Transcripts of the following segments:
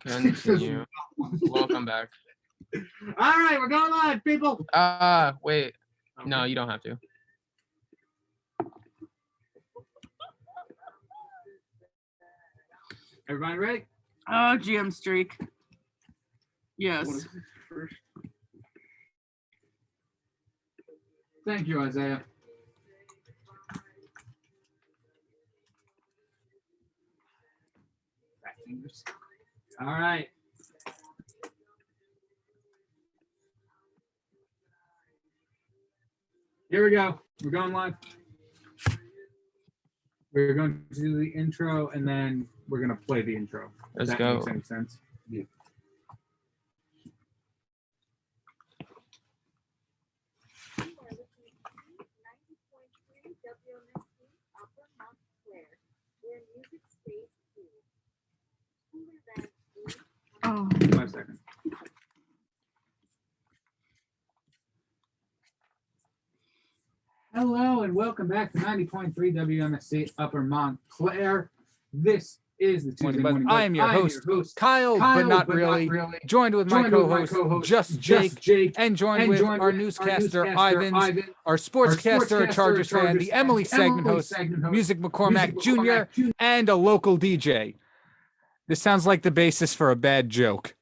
Continue. Welcome back. All right, we're going live, people. Wait. Okay. No, you don't have to. Everybody ready? Oh, GM streak. Yes. Thank you, Isaiah. Fat fingers. All right. Here we go. We're going live. We're going to do the intro and then we're going to play the intro. Let's If that go. makes any sense. Yeah. Oh. 5 seconds. Hello and welcome back to 90.3 WMSC Upper Montclair. This is the Tuesday Morning Buzz. I am your host, Kyle, but not really. Joined with my co-host, Just Jake, and joined with our newscaster, Ivan, our sportscaster, Chargers fan, the Emily segment host, Music McCormack Jr., and a local DJ. This sounds like the basis for a bad joke.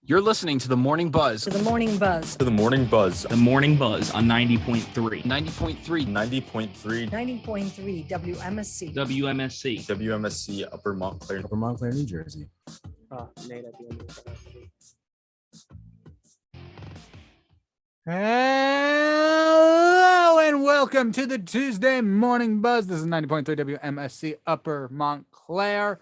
You're listening to The Morning Buzz. To The Morning Buzz. To The Morning Buzz. The Morning Buzz on 90.3. 90.3. 90.3. 90.3 WMSC. WMSC. WMSC Upper Montclair. Upper Montclair, New Jersey. Hello and welcome to the Tuesday Morning Buzz. This is 90.3 WMSC Upper Montclair.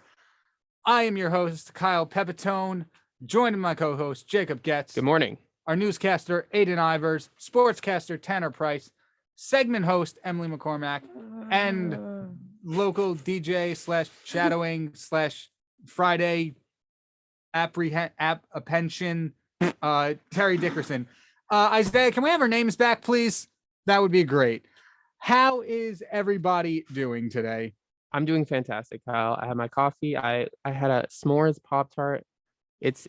I am your host, Kyle Pepitone, joined my co-host, Jacob Goetz. Good morning. Our newscaster, Aiden Ivers, sportscaster, Tanner Price, segment host, Emily McCormack, and local DJ / shadowing / Friday apprehension, Terry Dickerson. Isaiah, can we have our names back, please? That would be great. How is everybody doing today? I'm doing fantastic, Kyle. I had my coffee. I had a s'mores Pop-Tart. It's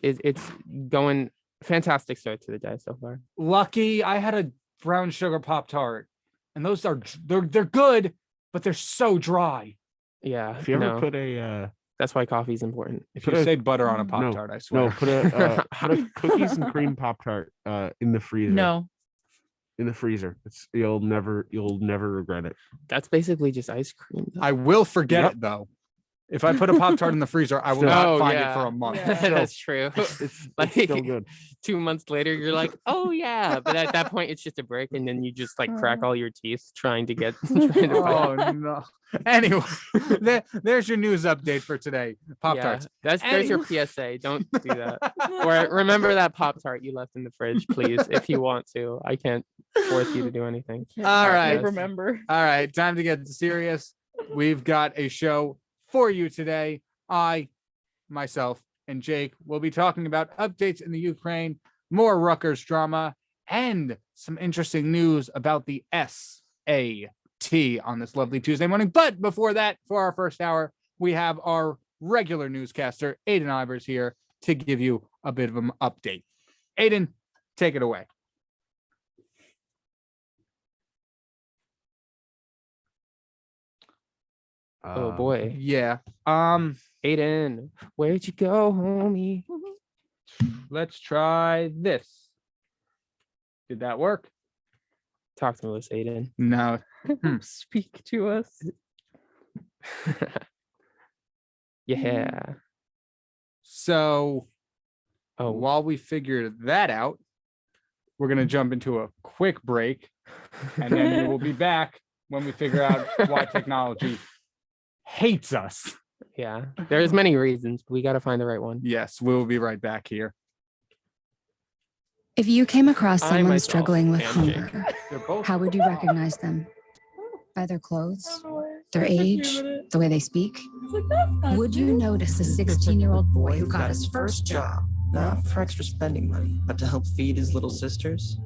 going fantastic start to the day so far. Lucky, I had a brown sugar Pop-Tart, and those are they're good, but they're so dry. Yeah. If you ever put a that's why coffee is important. If you say butter on a Pop-Tart, I swear. no, put a cookies and cream Pop-Tart in the freezer. No. In the freezer. You'll never regret it. That's basically just ice cream, though. I will forget it though. If I put a Pop-Tart in the freezer, I will not find it for a month. Yeah. That's true. It's Like, still good. 2 months later, you're like, oh yeah. But at that point, it's just a brick, and then you just like crack all your teeth trying to Oh no. Anyway, there's your news update for today. Pop-Tarts. Yeah, there's your PSA. Don't do that. Or remember that Pop-Tart you left in the fridge, please, if you want to. I can't force you to do anything. All right. Remember. All right. Time to get serious. We've got a show for you today. I, myself, and Jake will be talking about updates in the Ukraine, more Rutgers drama, and some interesting news about the SAT on this lovely Tuesday morning. But before that, for our first hour, we have our regular newscaster, Aiden Ivers, here to give you a bit of an update. Aiden, take it away. Oh boy. Yeah. Aiden, where'd you go, homie? Let's try this. Did that work? Talk to us, Aiden. No. Speak to us. Yeah. So Oh, while we figure that out, we're going to jump into a quick break, and then we will be back when we figure out why technology hates us. yeah. There's many reasons, but we got to find the right one. Yes, we'll be right back here. If you came across I someone myself struggling with am Jake. hunger, They're both how would you recognize them? By their clothes, their age, the way they speak? Would you notice a 16-year-old boy who got his first job, not for extra spending money, but to help feed his little sisters?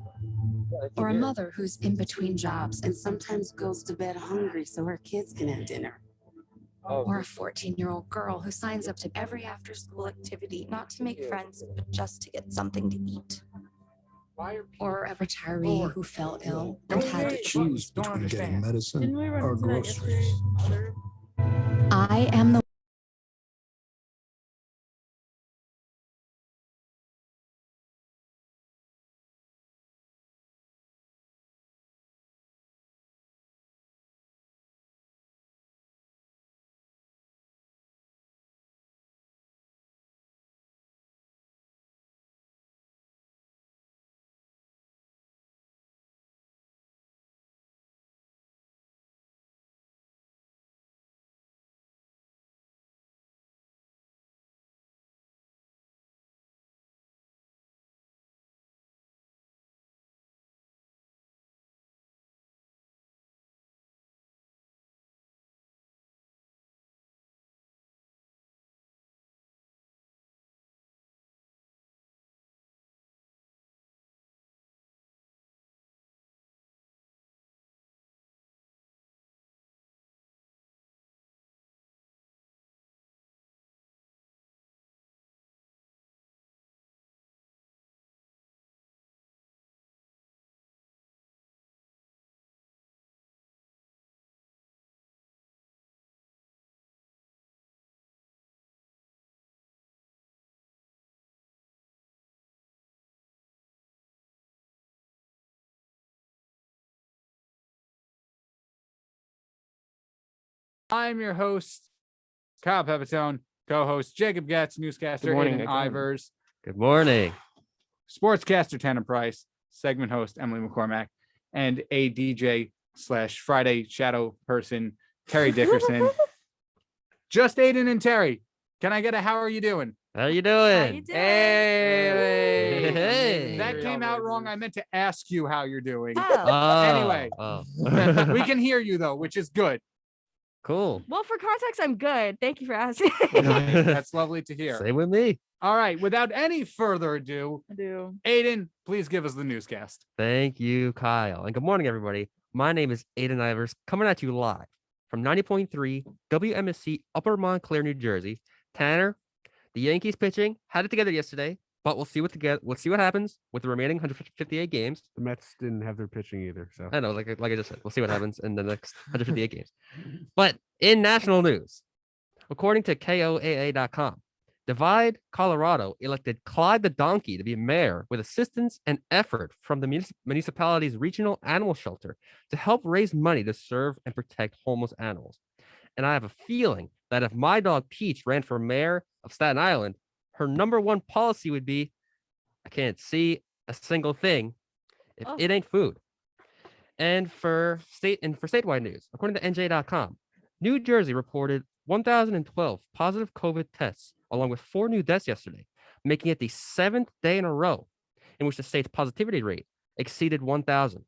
or a mother who's in between jobs and sometimes goes to bed hungry so her kids can have dinner? Or a 14-year-old girl who signs up to every after-school activity, not to make friends, but just to get something to eat. Or a retiree who fell ill and had to choose between getting Didn't we run into that yesterday? I am the I'm your host, Kyle Pepitone, co-host Jacob Goetz, newscaster Good morning Aiden again. Ivers, Good morning. sportscaster Tanner Price, segment host Emily McCormack, and a DJ / Friday shadow person Terry Dickerson. Just Aiden and Terry. Can I get a how are you doing? How you How doing? you doing? Hey, Hey. that came out wrong. I meant to ask you how you're doing. Oh. Anyway. Oh. We can hear you though, which is good. Cool. Well, for context, I'm good. Thank you for asking. That's lovely to hear. Same with me. All right, without any further ado, I do. Aiden, please give us the newscast. Thank you, Kyle. And good morning, everybody. My name is Aiden Ivers, coming at you live from 90.3 WMSC Upper Montclair, New Jersey. Tanner, the Yankees pitching had it together yesterday, but we'll see what happens with the remaining 158 games. The Mets didn't have their pitching either, so I know, like I just said, we'll see what happens in the next 158 games. But in national news, according to KOAA.com, Divide Colorado elected Clyde the Donkey to be mayor with assistance and effort from the municipality's regional animal shelter to help raise money to serve and protect homeless animals. And I have a feeling that if my dog Peach ran for mayor of Staten Island, her number one policy would be, I can't see a single thing if it ain't food. And for statewide news, according to NJ.com, New Jersey reported 1,012 positive COVID tests, along with 4 new deaths yesterday, making it the 7th day in a row in which the state's positivity rate exceeded 1,000.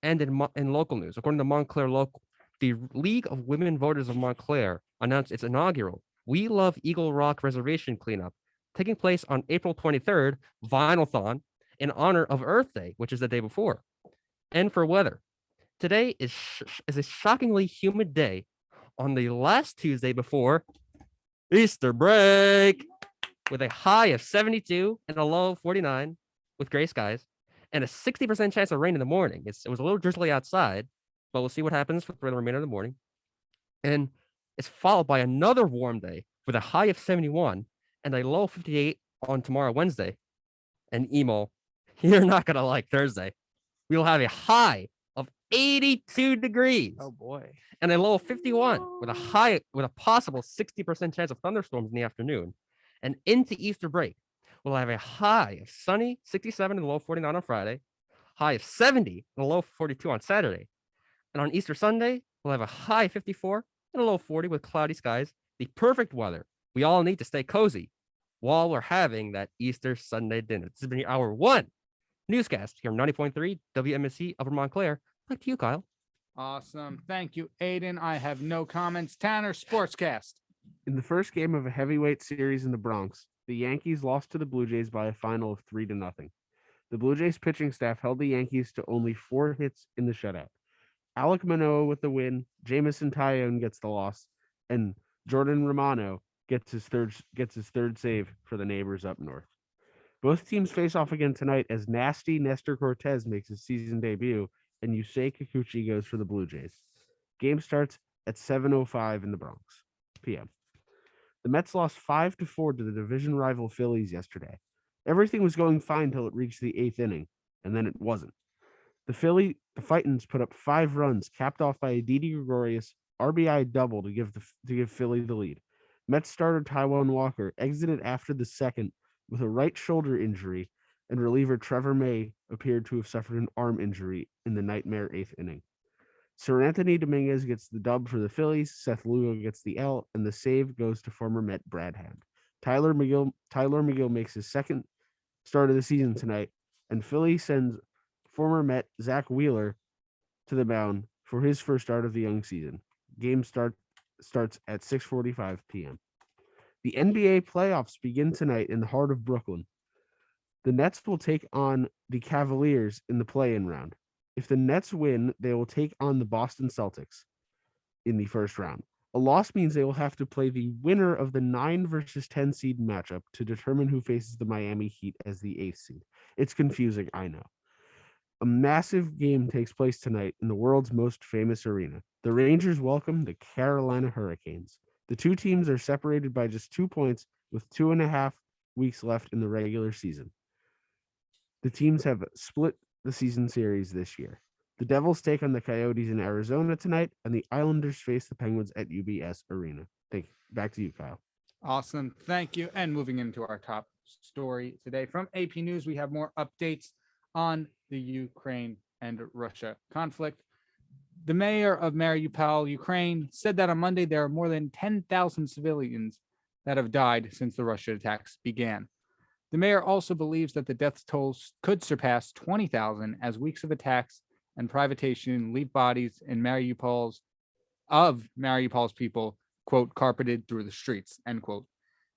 And in local news, according to Montclair Local, the League of Women Voters of Montclair announced its inaugural We Love Eagle Rock Reservation cleanup, taking place on April 23rd, Vinyl-thon, in honor of Earth Day, which is the day before. And for weather, today is a shockingly humid day on the last Tuesday before Easter break, with a high of 72 and a low of 49 with gray skies and a 60% chance of rain in the morning. It was a little drizzly outside, but we'll see what happens for the remainder of the morning. And it's followed by another warm day with a high of 71 and a low of 58 on tomorrow, Wednesday. And Emo, you're not going to like Thursday. We'll have a high of 82 degrees. oh boy. And a low of 51 with a possible 60% chance of thunderstorms in the afternoon. And into Easter break, we'll have a high of sunny 67 and a low of 49 on Friday, high of 70 and a low of 42 on Saturday. And on Easter Sunday, we'll have a high of 54 and a low of 40 with cloudy skies, the perfect weather we all need to stay cozy while we're having that Easter Sunday dinner. This has been your hour 1 newscast here on 90.3 WMSC Upper Montclair. Back to you, Kyle. Awesome. Thank you, Aiden. I have no comments. Tanner, sportscast. In the first game of a heavyweight series in the Bronx, the Yankees lost to the Blue Jays by a final of 3-0. The Blue Jays pitching staff held the Yankees to only 4 hits in the shutout. Alek Manoah with the win, Jamison Tyone gets the loss, and Jordan Romano gets his third save for the neighbors up north. Both teams face off again tonight as nasty Nestor Cortez makes his season debut and Yusei Kikuchi goes for the Blue Jays. Game starts at 7:05 in the Bronx p.m. The Mets lost 5-4 to the division rival Phillies yesterday. Everything was going fine till it reached the 8th inning, and then it wasn't. The Fightins put up 5 runs, capped off by a Didi Gregorius RBI double to give Philly the lead. Mets starter Taijuan Walker exited after the second with a right shoulder injury, and reliever Trevor May appeared to have suffered an arm injury in the nightmare 8th inning. Sir Anthony Dominguez gets the dub for the Phillies, Seth Lugo gets the L, and the save goes to former Met Brad Hand. Tyler McGill makes his second start of the season tonight, and Philly sends former Met Zach Wheeler to the mound for his first start of the young season. Game starts at 6:45 p.m. The NBA playoffs begin tonight in the heart of Brooklyn. The Nets will take on the Cavaliers in the play-in round. If the Nets win, they will take on the Boston Celtics in the first round. A loss means they will have to play the winner of the 9 versus 10 seed matchup to determine who faces the Miami Heat as the 8th seed. It's confusing, I know. A massive game takes place tonight in the world's most famous arena. The Rangers welcome the Carolina Hurricanes. The two teams are separated by just 2 points with 2.5 weeks left in the regular season. The teams have split the season series this year. The Devils take on the Coyotes in Arizona tonight, and the Islanders face the Penguins at UBS Arena. Back to you, Kyle. Awesome. Thank you. And moving into our top story today from AP News, we have more updates on the Ukraine and Russia conflict. The mayor of Mariupol, Ukraine, said that on Monday there are more than 10,000 civilians that have died since the Russian attacks began. The mayor also believes that the death tolls could surpass 20,000 as weeks of attacks and privatization leave bodies in Mariupol's people, quote, carpeted through the streets, end quote.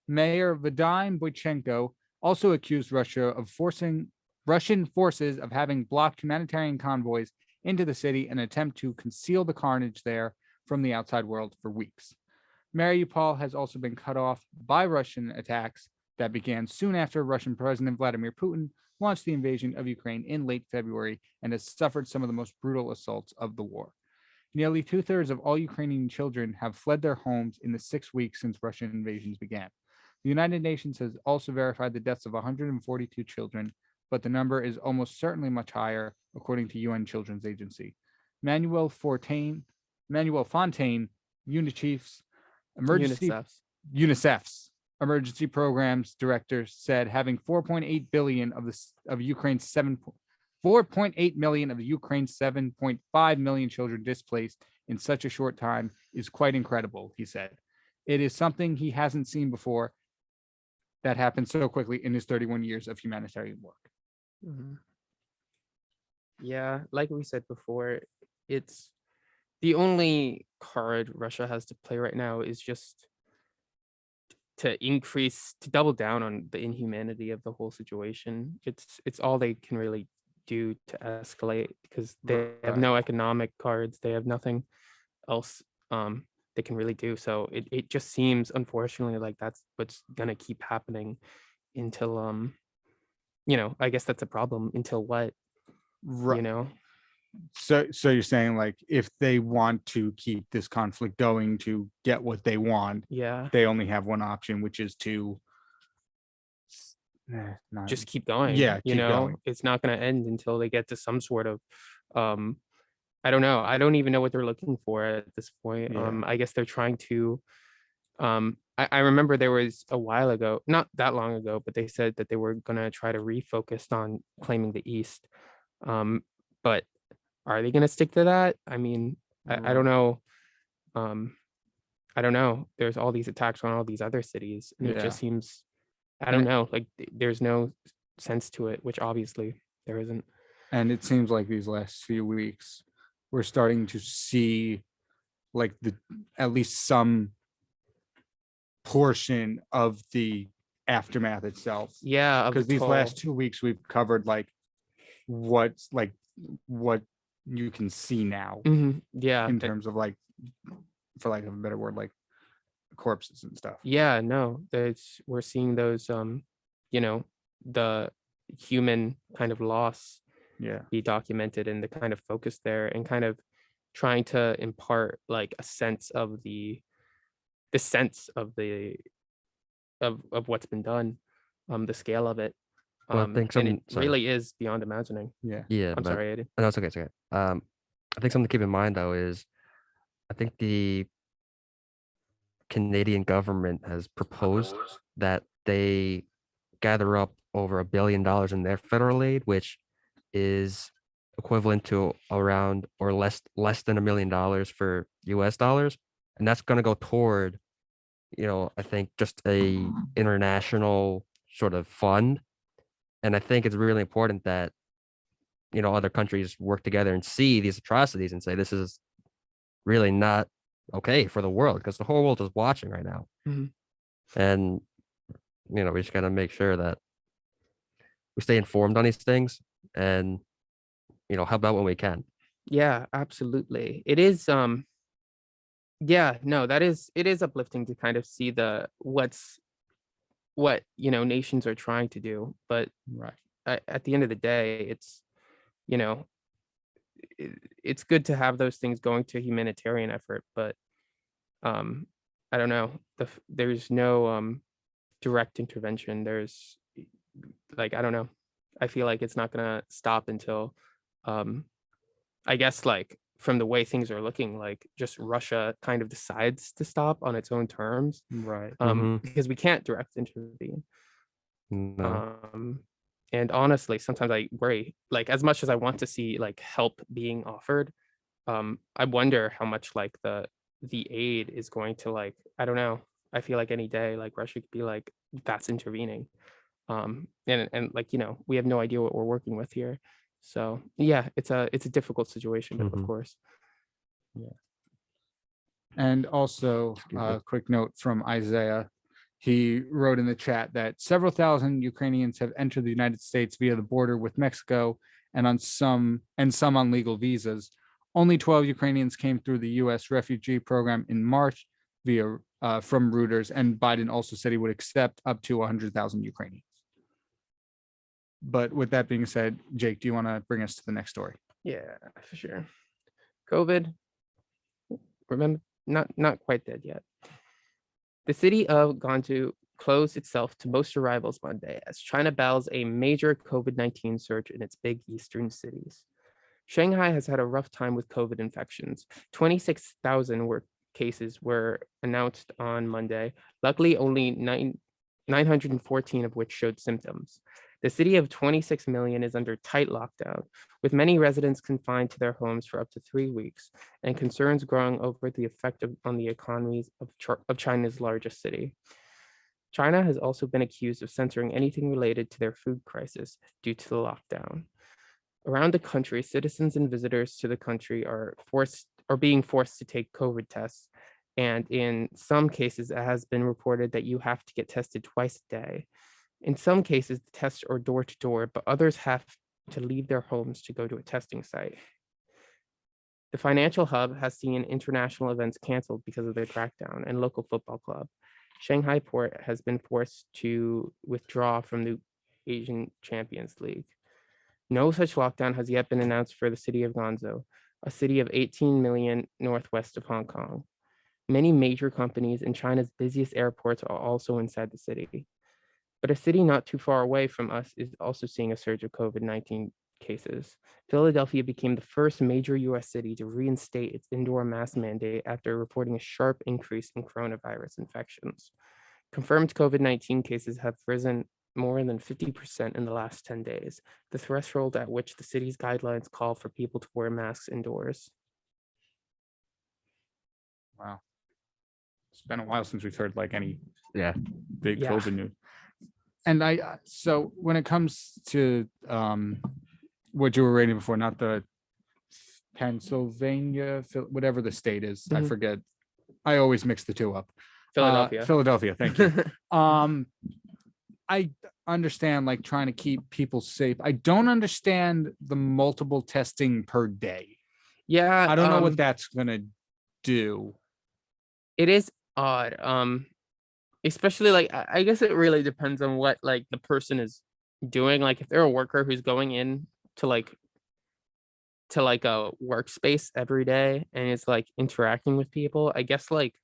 Mayor Vadim Boychenko also accused Russia of forcing Russian forces of having blocked humanitarian convoys into the city in an attempt to conceal the carnage there from the outside world for weeks. Mariupol has also been cut off by Russian attacks that began soon after Russian President Vladimir Putin launched the invasion of Ukraine in late February and has suffered some of the most brutal assaults of the war. Nearly 2/3 of all Ukrainian children have fled their homes in the 6 weeks since Russian invasions began. The United Nations has also verified the deaths of 142 children, but the number is almost certainly much higher, according to UN Children's Agency. Manuel Fontaine, UNICEF's emergency programs director, said having 4.8 million of Ukraine's 7.5 million children displaced in such a short time is quite incredible, he said. It is something he hasn't seen before that happened so quickly in his 31 years of humanitarian work. Mm-hmm. Yeah, like we said before, it's the only card Russia has to play right now is just to double down on the inhumanity of the whole situation. It's all they can really do to escalate because they have no economic cards. They have nothing else they can really do. So it just seems, unfortunately, like that's what's gonna keep happening until I guess that's a problem until what, So you're saying, like, if they want to keep this conflict going to get what they want, they only have one option, which is to just keep going. Going. It's not going to end until they get to some sort of I don't know. I don't even know what they're looking for at this point. I guess they're trying to I remember there was a while ago, not that long ago, but they said that they were going to try to refocus on claiming the East. But are they going to stick to that? I mean, I don't know. I don't know. There's all these attacks on all these other cities, and it just seems, I don't know, like there's no sense to it, which obviously there isn't. And it seems like these last few weeks, we're starting to see like at least some portion of the aftermath itself. Yeah, because these last 2 weeks we've covered like what you can see now. Yeah, in terms of, like, for lack of a better word, like corpses and stuff. Yeah, no, we're seeing those you know, the human kind of loss Yeah. be documented and the kind of focus there and kind of trying to impart like a sense of the sense of the of what's been done, the scale of it. Well, I think and it sorry. really is beyond imagining. Yeah. Yeah, I'm but sorry, Aiden. no, it's okay. It's okay. I think something to keep in mind though is I think the Canadian government has proposed that they gather up over $1 billion in their federal aid, which is equivalent to around or less than $1 million for US dollars. And that's going to go toward, I think just a international sort of fund. And I think it's really important that, other countries work together and see these atrocities and say, this is really not okay for the world because the whole world is watching right now. Mhm. And, we just got to make sure that we stay informed on these things and, help out when we can. Yeah, absolutely. It is yeah, no, it is uplifting to kind of see what nations are trying to do, but Right. at the end of the day, it's it's good to have those things going to humanitarian effort, but I don't know, there's no direct intervention. There's like, I don't know, I feel like it's not gonna stop until I guess like from the way things are looking, like just Russia kind of decides to stop on its own terms, Right. because we can't direct intervene. No. And honestly, sometimes I worry, like as much as I want to see like help being offered, I wonder how much like the aid is going to like, I don't know. I feel like any day like Russia could be like, that's intervening. And like, we have no idea what we're working with here. So yeah, it's a difficult situation, of course. Yeah. And also a quick note from Isaiah. He wrote in the chat that several thousand Ukrainians have entered the United States via the border with Mexico and some on legal visas. Only 12 Ukrainians came through the U.S. refugee program in March via from Reuters, and Biden also said he would accept up to 100,000 Ukrainians. But with that being said, Jake, do you want to bring us to the next story? Yeah, for sure. COVID, remember, not quite dead yet. The city of Gansu closed itself to most arrivals Monday as China battles a major COVID-19 surge in its big eastern cities. Shanghai has had a rough time with COVID infections. 26,000 cases were announced on Monday. Luckily, only 914 of which showed symptoms. The city of 26 million is under tight lockdown, with many residents confined to their homes for up to 3 weeks, and concerns growing over the effect on the economies of China's largest city. China has also been accused of censoring anything related to their food crisis due to the lockdown. Around the country, citizens and visitors to the country are being forced to take COVID tests, and in some cases, it has been reported that you have to get tested twice a day. In some cases, the tests are door to door, but others have to leave their homes to go to a testing site. The financial hub has seen international events canceled because of the crackdown, and local football club. Shanghai Port has been forced to withdraw from the Asian Champions League. No such lockdown has yet been announced for the city of Gansu, a city of 18 million northwest of Hong Kong. Many major companies in China's busiest airports are also inside the city. But a city not too far away from us is also seeing a surge of COVID-19 cases. Philadelphia became the first major US city to reinstate its indoor mask mandate after reporting a sharp increase in coronavirus infections. Confirmed COVID-19 cases have risen more than 50% in the last 10 days, the threshold at which the city's guidelines call for people to wear masks indoors. Wow. It's been a while since we've heard like any big Yeah. COVID news. And so when it comes to what you were reading before, not the Pennsylvania, whatever the state is, I forget. I always mix the two up. Philadelphia. Philadelphia, thank you. I understand like trying to keep people safe. I don't understand the multiple testing per day. Yeah. I don't know what that's gonna do. It is odd. Especially like I guess it really depends on what like the person is doing. Like if they're a worker who's going in to like a workspace every day and is like interacting with people, I guess like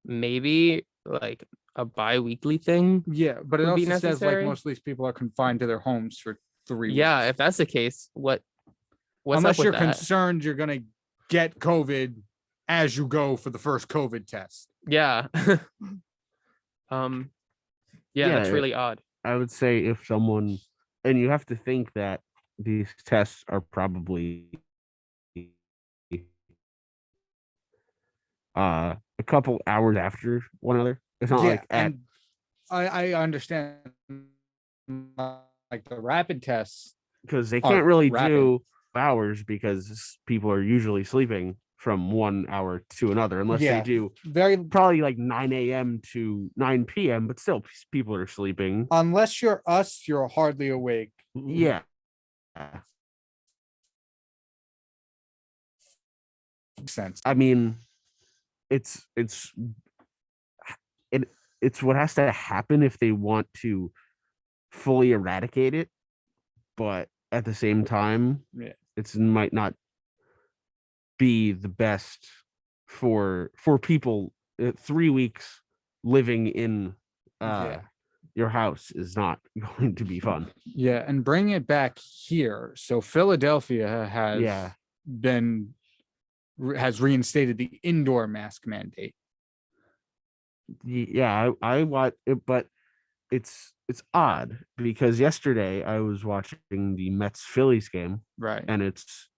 maybe like a bi-weekly thing. Yeah, but it would be also says like necessary. most of these people are confined to their homes for 3 Yeah, weeks. if that's the case, what's Unless up with you're that? concerned you're gonna get COVID as you go for the first COVID test. Yeah. Yeah, that's Yeah. really odd. I would say if someone, and you have to think that these tests are probably a couple hours after one another. It's not like at, and I understand like the rapid tests. because they are can't really rapid. do hours because people are usually sleeping from 1 hour to another, unless Yeah. they do Very probably like 9 a.m. to 9 p.m. But still, people are sleeping. unless you're us, you're hardly awake. Yeah. Makes sense. I mean, it's what has to happen if they want to fully eradicate it, but at the same time, Yeah. it might not be the best for people. 3 weeks living in Yeah. your house is not going to be fun. Yeah, and bring it back here. So Philadelphia has Yeah. has reinstated the indoor mask mandate. Yeah, I want it, but it's odd because yesterday I was watching the Mets Phillies game, Right. and it's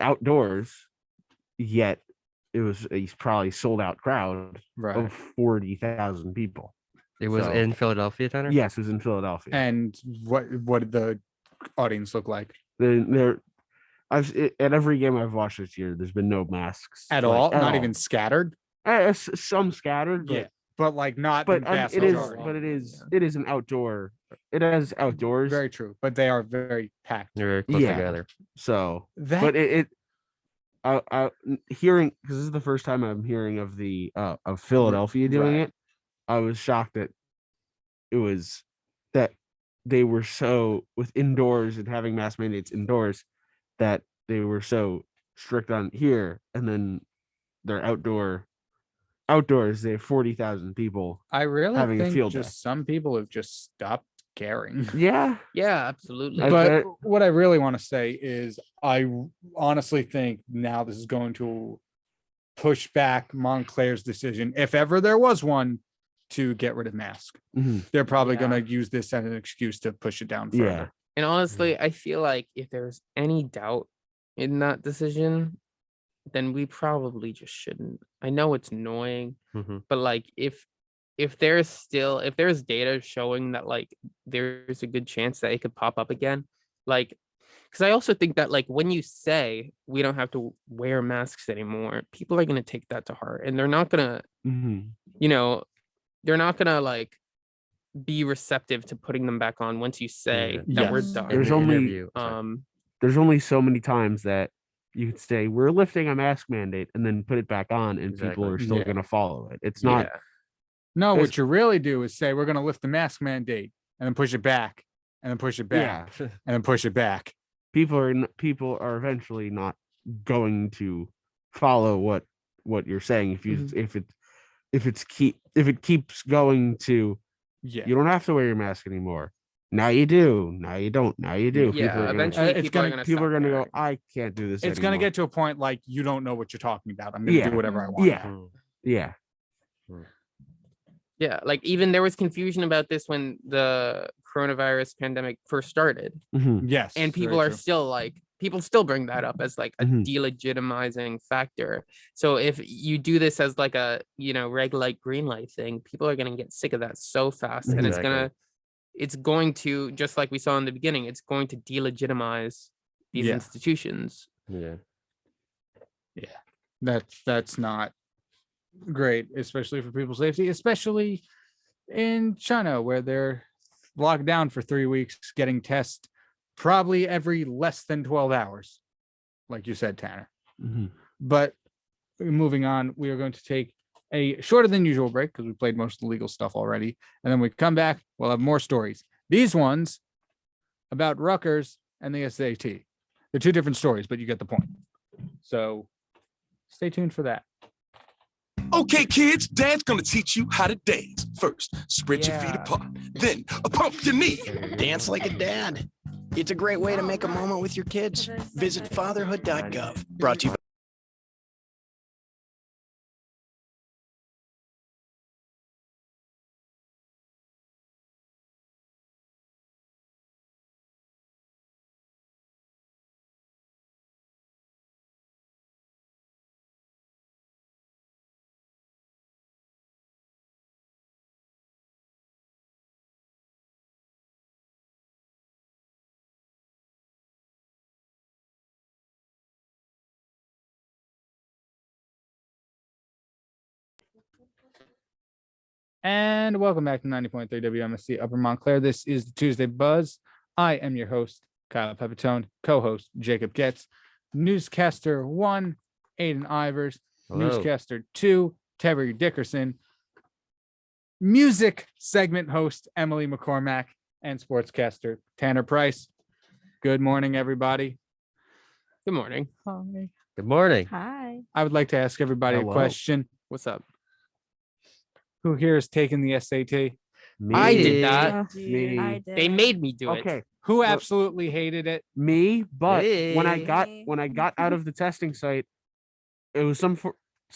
outdoors, yet it was a probably sold out crowd Right. of 40,000 people. It was So- in Philadelphia, Tanner? Yes, it was in Philadelphia. And what did the audience look like? At every game I've watched this year, there's been no masks At like, all? at Not all. even scattered? Some scattered, but Yeah. But like not but the vast it is majority. but it is an outdoor. It has outdoors. Very true. But they are very packed. They're very close Yeah. together. So, That but I hearing, because this is the first time I'm hearing of the of Philadelphia doing Right. it. I was shocked that it was that they were so with indoors and having mask mandates indoors that they were so strict on here, and then they're outdoors. They have 40,000 people. I really having a think field just day. some people have just stopped caring. Yeah, Yeah, absolutely. I But bet- what I really want to say is I honestly think now this is going to push back Montclair's decision, if ever there was one, to get rid of masks. Mhm. They're probably Yeah. going to use this as an excuse to push it down further. Yeah. And honestly, I feel like if there's any doubt in that decision, then we probably just shouldn't. I know it's annoying, Mhm. but like if there's data showing that like there's a good chance that it could pop up again, like because I also think that like when you say we don't have to wear masks anymore, people are gonna take that to heart, and they're not gonna, Mhm. they're not gonna like be receptive to putting them back on once you say Yeah. that we're Yes. done. There's In the only- interview, There's only so many times that you could say we're lifting a mask mandate and then put it back on, and people Exactly. are still Yeah. going to follow it. It's not. Yeah. No, There's- what you really do is say we're going to lift the mask mandate and then push it back and then push it back Yeah. and then push it back. People are eventually not going to follow what you're saying if it keeps going to Yeah. you don't have to wear your mask anymore. Now you do. Now you don't. Now you do. Yeah, People are eventually it's people are gonna- gonna people are stop going to go, caring. I can't do this It's going to anymore." get to a point like you don't know what you're talking about. I'm going to Yeah. do whatever I want. Yeah. Mhm. Yeah. Yeah, like even there was confusion about this when the coronavirus pandemic first started, Mhm. Yes. and people very are true. still like people still bring that up as like a Mhm. delegitimizing factor. So if you do this as like a red light green light thing, people are gonna get sick of that so fast, and it's going to, just like we saw in the beginning, it's going to delegitimize these Yeah. institutions. Yeah. That's not great, especially for people's safety, especially in China where they're locked down for 3 weeks, getting tests probably every less than 12 hours, like you said, Tanner. Mhm. But moving on, we are going to take a shorter than usual break because we played most of the legal stuff already. And then we come back, we'll have more stories. These ones about Rutgers and the SAT. They're two different stories, but you get the point. So stay tuned for that. Okay, kids, Dad's gonna teach you how to dance. First, spread your feet apart. Then, pump your knee. Dance like a dad. It's a great way to make a moment with your kids. Visit fatherhood.gov. Brought to you by And welcome back to 90.3 WMSC Upper Montclair. This is the Tuesday Buzz. I am your host, Kyle Pepitone, co-host Jacob Goetz, newscaster 1, Aiden Ivers, Hello. newscaster 2, Terry Dickerson, music segment host Emily McCormack, and sportscaster Tanner Price. Good morning, everybody. Good morning. Hi. Good morning. Hi. I would like to ask everybody Hello. a question. What's up? Who here has taken the SAT? Me. I did that. Me. I did. They made me do it. Okay, Who absolutely hated it? me. But when I Me. got out of the testing site, it was some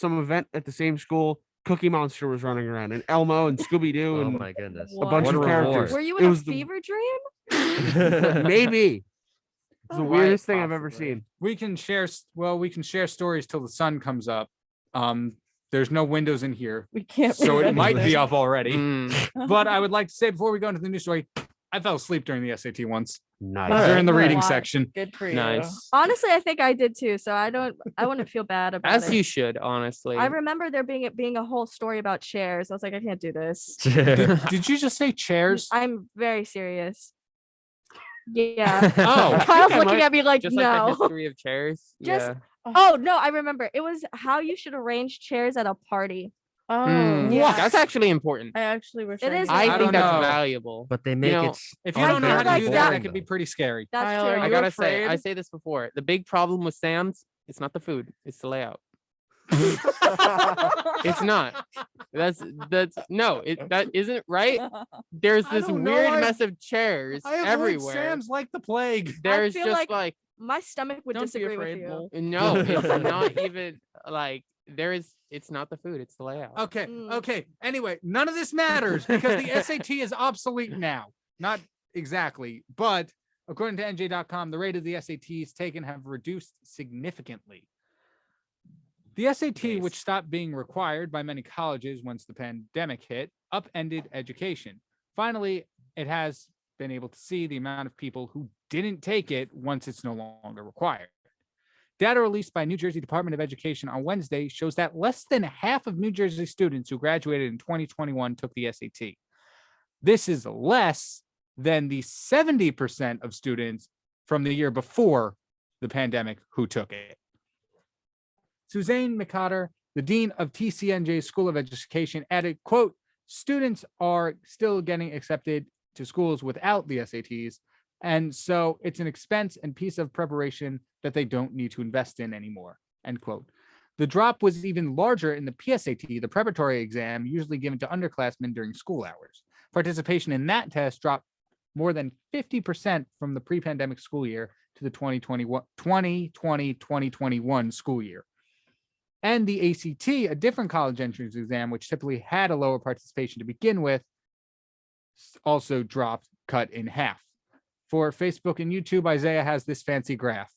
event at the same school. Cookie Monster was running around, and Elmo and Scooby Doo Oh and my goodness. a bunch What of a characters. Were you It in a was the- fever dream? reward. Maybe it's the Why, weirdest thing I've ever possibly? seen. We can share stories till the sun comes up. There's no windows in here, We can't. so read it might be anything. up already. Mm. But I would like to say before we go into the news story, I fell asleep during the SAT once Nice. during the Alright. reading Why? section. Good for Nice. Honestly, I think I did too, so I wouldn't feel bad about As it. you should, honestly. I remember there being a whole story about chairs. I was like, I can't do this. Did you just say chairs? I'm very serious. Yeah. Oh, Kyle's I looking might- at me like, Just like the no. history of chairs. Just- Yeah. Oh no, I remember. It was how you should arrange chairs at a party. Mm, yeah. That's actually important. I actually wish it is. I don't think that's know. valuable. But they make know, it. if you I don't know how feel to do like that, that- it could be pretty scary. That's Kyle, true. are I you gotta say, afraid? I say this before. The big problem with Sam's, it's not the food, it's the layout. It's not. That's no, that isn't right. There's I this don't know, weird I've- mess of chairs I avoid everywhere. Sam's like the plague. There's feel just like my stomach would Don't be disagree with afraid, you. Bull. no, it's not even like it's not the food, it's the layout. Okay. Mm. Okay. Anyway, none of this matters because the SAT is obsolete now. Not exactly, but according to NJ.com, the rate of the SATs taken have reduced significantly. The SAT, Nice. which stopped being required by many colleges once the pandemic hit, upended education. Finally, it has been able to see the amount of people who didn't take it once it's no longer required. Data released by New Jersey Department of Education on Wednesday shows that less than half of New Jersey students who graduated in 2021 took the SAT. This is less than the 70% of students from the year before the pandemic who took it. Suzanne McCotter, the dean of TCNJ's School of Education, added, quote, students are still getting accepted to schools without the SATs, and so it's an expense and piece of preparation that they don't need to invest in anymore, end quote. The drop was even larger in the PSAT, the preparatory exam usually given to underclassmen during school hours. Participation in that test dropped more than 50% from the pre-pandemic school year to the 2020-2021 school year. And the ACT, a different college entrance exam, which typically had a lower participation to begin with, also dropped, cut in half. For Facebook and YouTube, Isaiah has this fancy graph.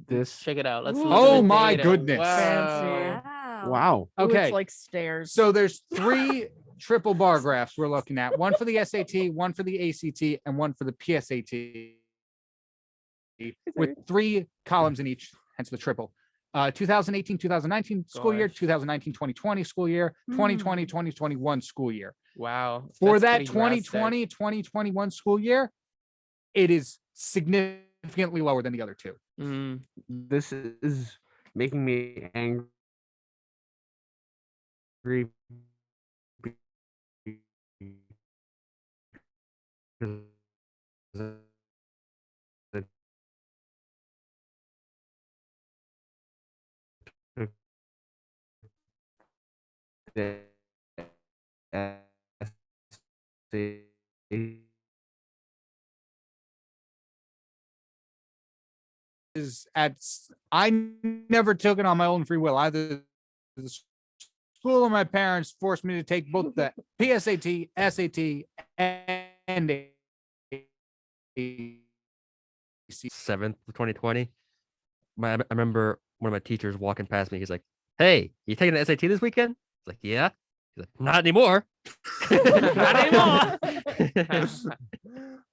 This. Check it out. Let's Ooh. look at Oh the my data. goodness. Fancy. Wow. Wow. Ooh, Okay, it's like stairs. so there's 3 triple bar graphs we're looking at, one for the SAT, one for the ACT, and one for the PSAT, with 3 columns in each, hence the triple. 2018-2019 school year, Gosh. 2019-2020 school year, 2020-2021 school year. Wow. For that's that pretty drastic. 2020-2021 school year, it is significantly lower than the other 2. Mm. This is making me angry agree. Because I never took it on my own free will. Either the school or my parents forced me to take both the PSAT, SAT, and ACT. 7th of 2020. I remember one of my teachers walking past me. He's like, "Hey, you taking the SAT this weekend?" It's like, "Yeah." He's like, "Not anymore." Not anymore.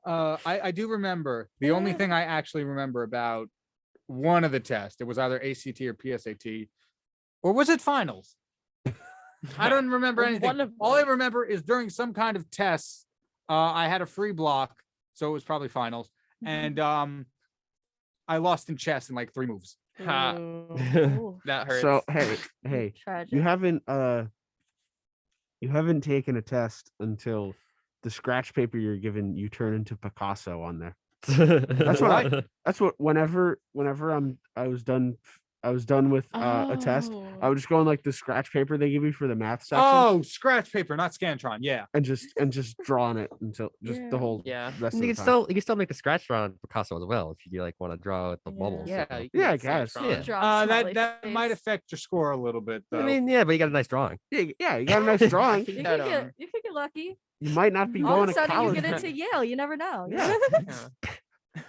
I do remember the only thing I actually remember about one of the tests. It was either ACT or PSAT, or was it finals? I don't remember anything. All I remember is during some kind of test, I had a free block, so it was probably finals, and I lost in chess in like 3 moves. That hurts. So hey, Tragic. you haven't taken a test until the scratch paper you're given you turn into Picasso on there. That's what whenever I was done with a test, I would just go on like the scratch paper they give you for the math section. Oh, scratch paper, not Scantron. Yeah, and just draw on it until just the whole rest of You the can time. still make the scratch draw on Picasso as well if you like want to draw the bubbles. Yeah, so. you can Yeah, I make guess. Scantron. Yeah. that might affect your score a little bit. Though. I mean, yeah, but you got a nice drawing. Yeah, you got a nice drawing. You That, could get lucky. You might not be All going of a to sudden, you college. get into Yale. You never know. Yeah.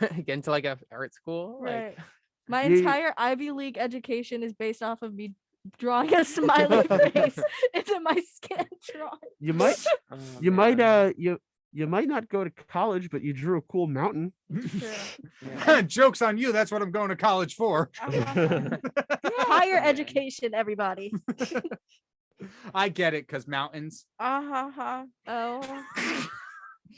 Get into like a art school. Right. My You- entire Ivy League education is based off of me drawing a smiley face into my Scantron. You might Like, you might you might not go to college, but you drew a cool mountain. Joke's on you. That's what I'm going to college for. Higher education, everybody. I get it, because mountains. Oh.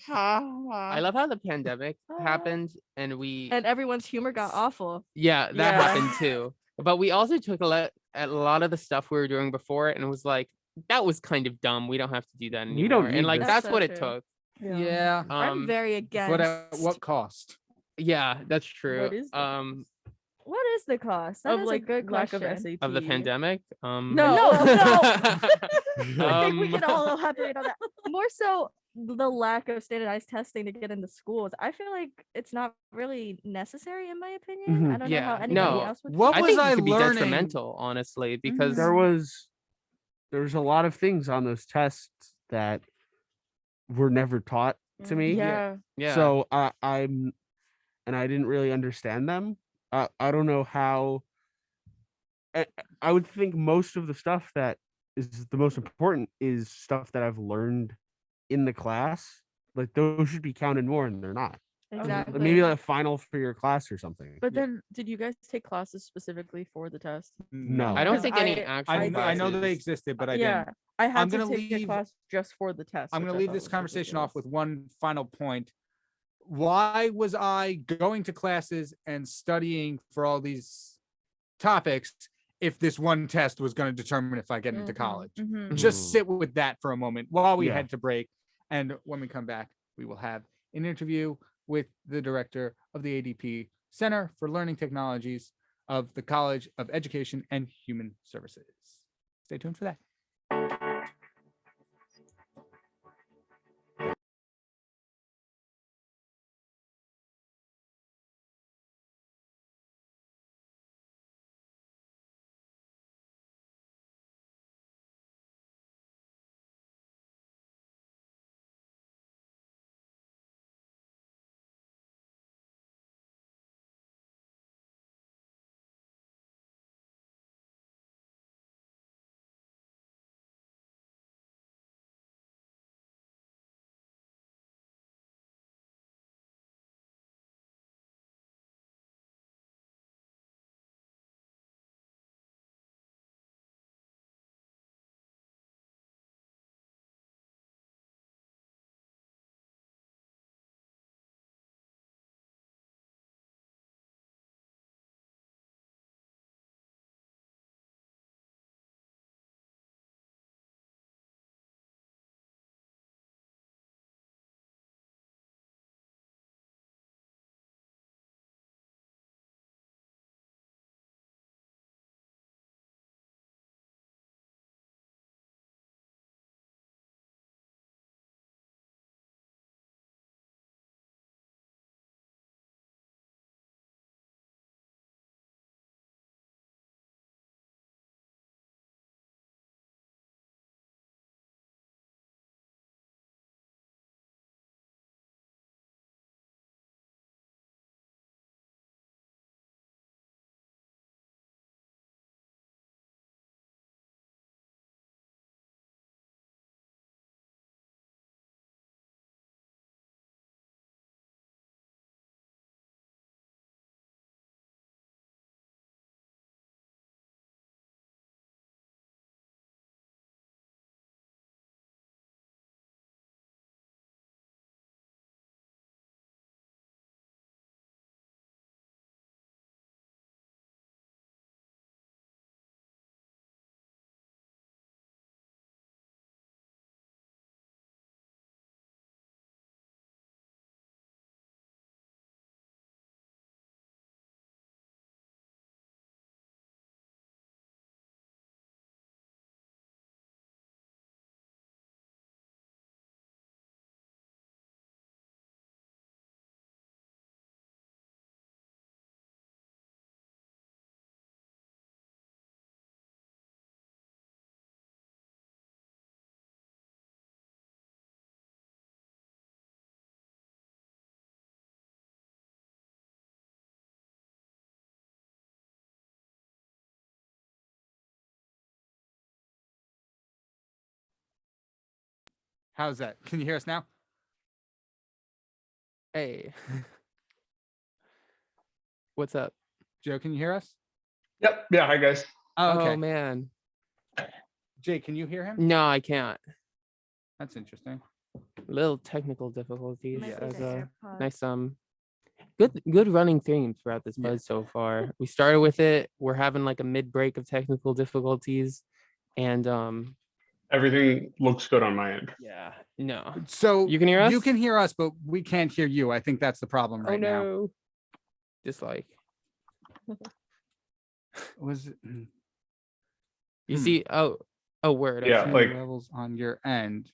I love how the pandemic happened and And everyone's humor got awful. that happened too. But we also took at a lot of the stuff we were doing before and it was like, that was kind of dumb. We don't have to do that anymore. You don't and need like this. that's so what it true. took. Yeah. I'm very against. But at what cost? Yeah, that's true. What is that? What is the cost? That Of is like a good lack question. of SAT. Of the pandemic. No. I think we Um, can all elaborate on that. More so the lack of standardized testing to get into schools. I feel like it's not really necessary in my opinion. I don't know how anybody no. else would. What I was think I it could be learning? detrimental, honestly, because There was a lot of things on those tests that were never taught to me. Yeah. So I didn't really understand them. I don't know how. I would think most of the stuff that is the most important is stuff that I've learned in the class. Like those should be counted more, and they're not. Exactly. Maybe like a final for your class or something. But then, did you guys take classes specifically for the test? No. I don't Because think any I- actual I know that they classes- existed, but I yeah, didn't. I had I'm to gonna take a leave- class just for the test. I'm which going I to leave thought this was conversation off ridiculous. with one final point. Why was I going to classes and studying for all these topics if this one test was going to determine if I get into college? Mhm. Just sit with that for a moment while we Yeah. head to break. And when we come back, we will have an interview with the director of the ADP Center for Learning Technologies of the College of Education and Human Services. Stay tuned for that. How's that? Can you hear us now? Hey. What's up? Joe, can you hear us? Yep. Yeah. Hi, guys. Oh, okay. Oh man. Jake, can you hear him? No, I can't. That's interesting. Little technical difficulties. Might be As the a AirPods. nice good running theme throughout this buzz so far. We started with it. We're having like a mid break of technical difficulties, and Everything looks good on my end. yeah, no. So You can hear us? You can hear us, but we can't hear you. I think that's the problem right Oh now. no. Just like Was it? you see, oh word. I Yeah, see. like- Levels on your end.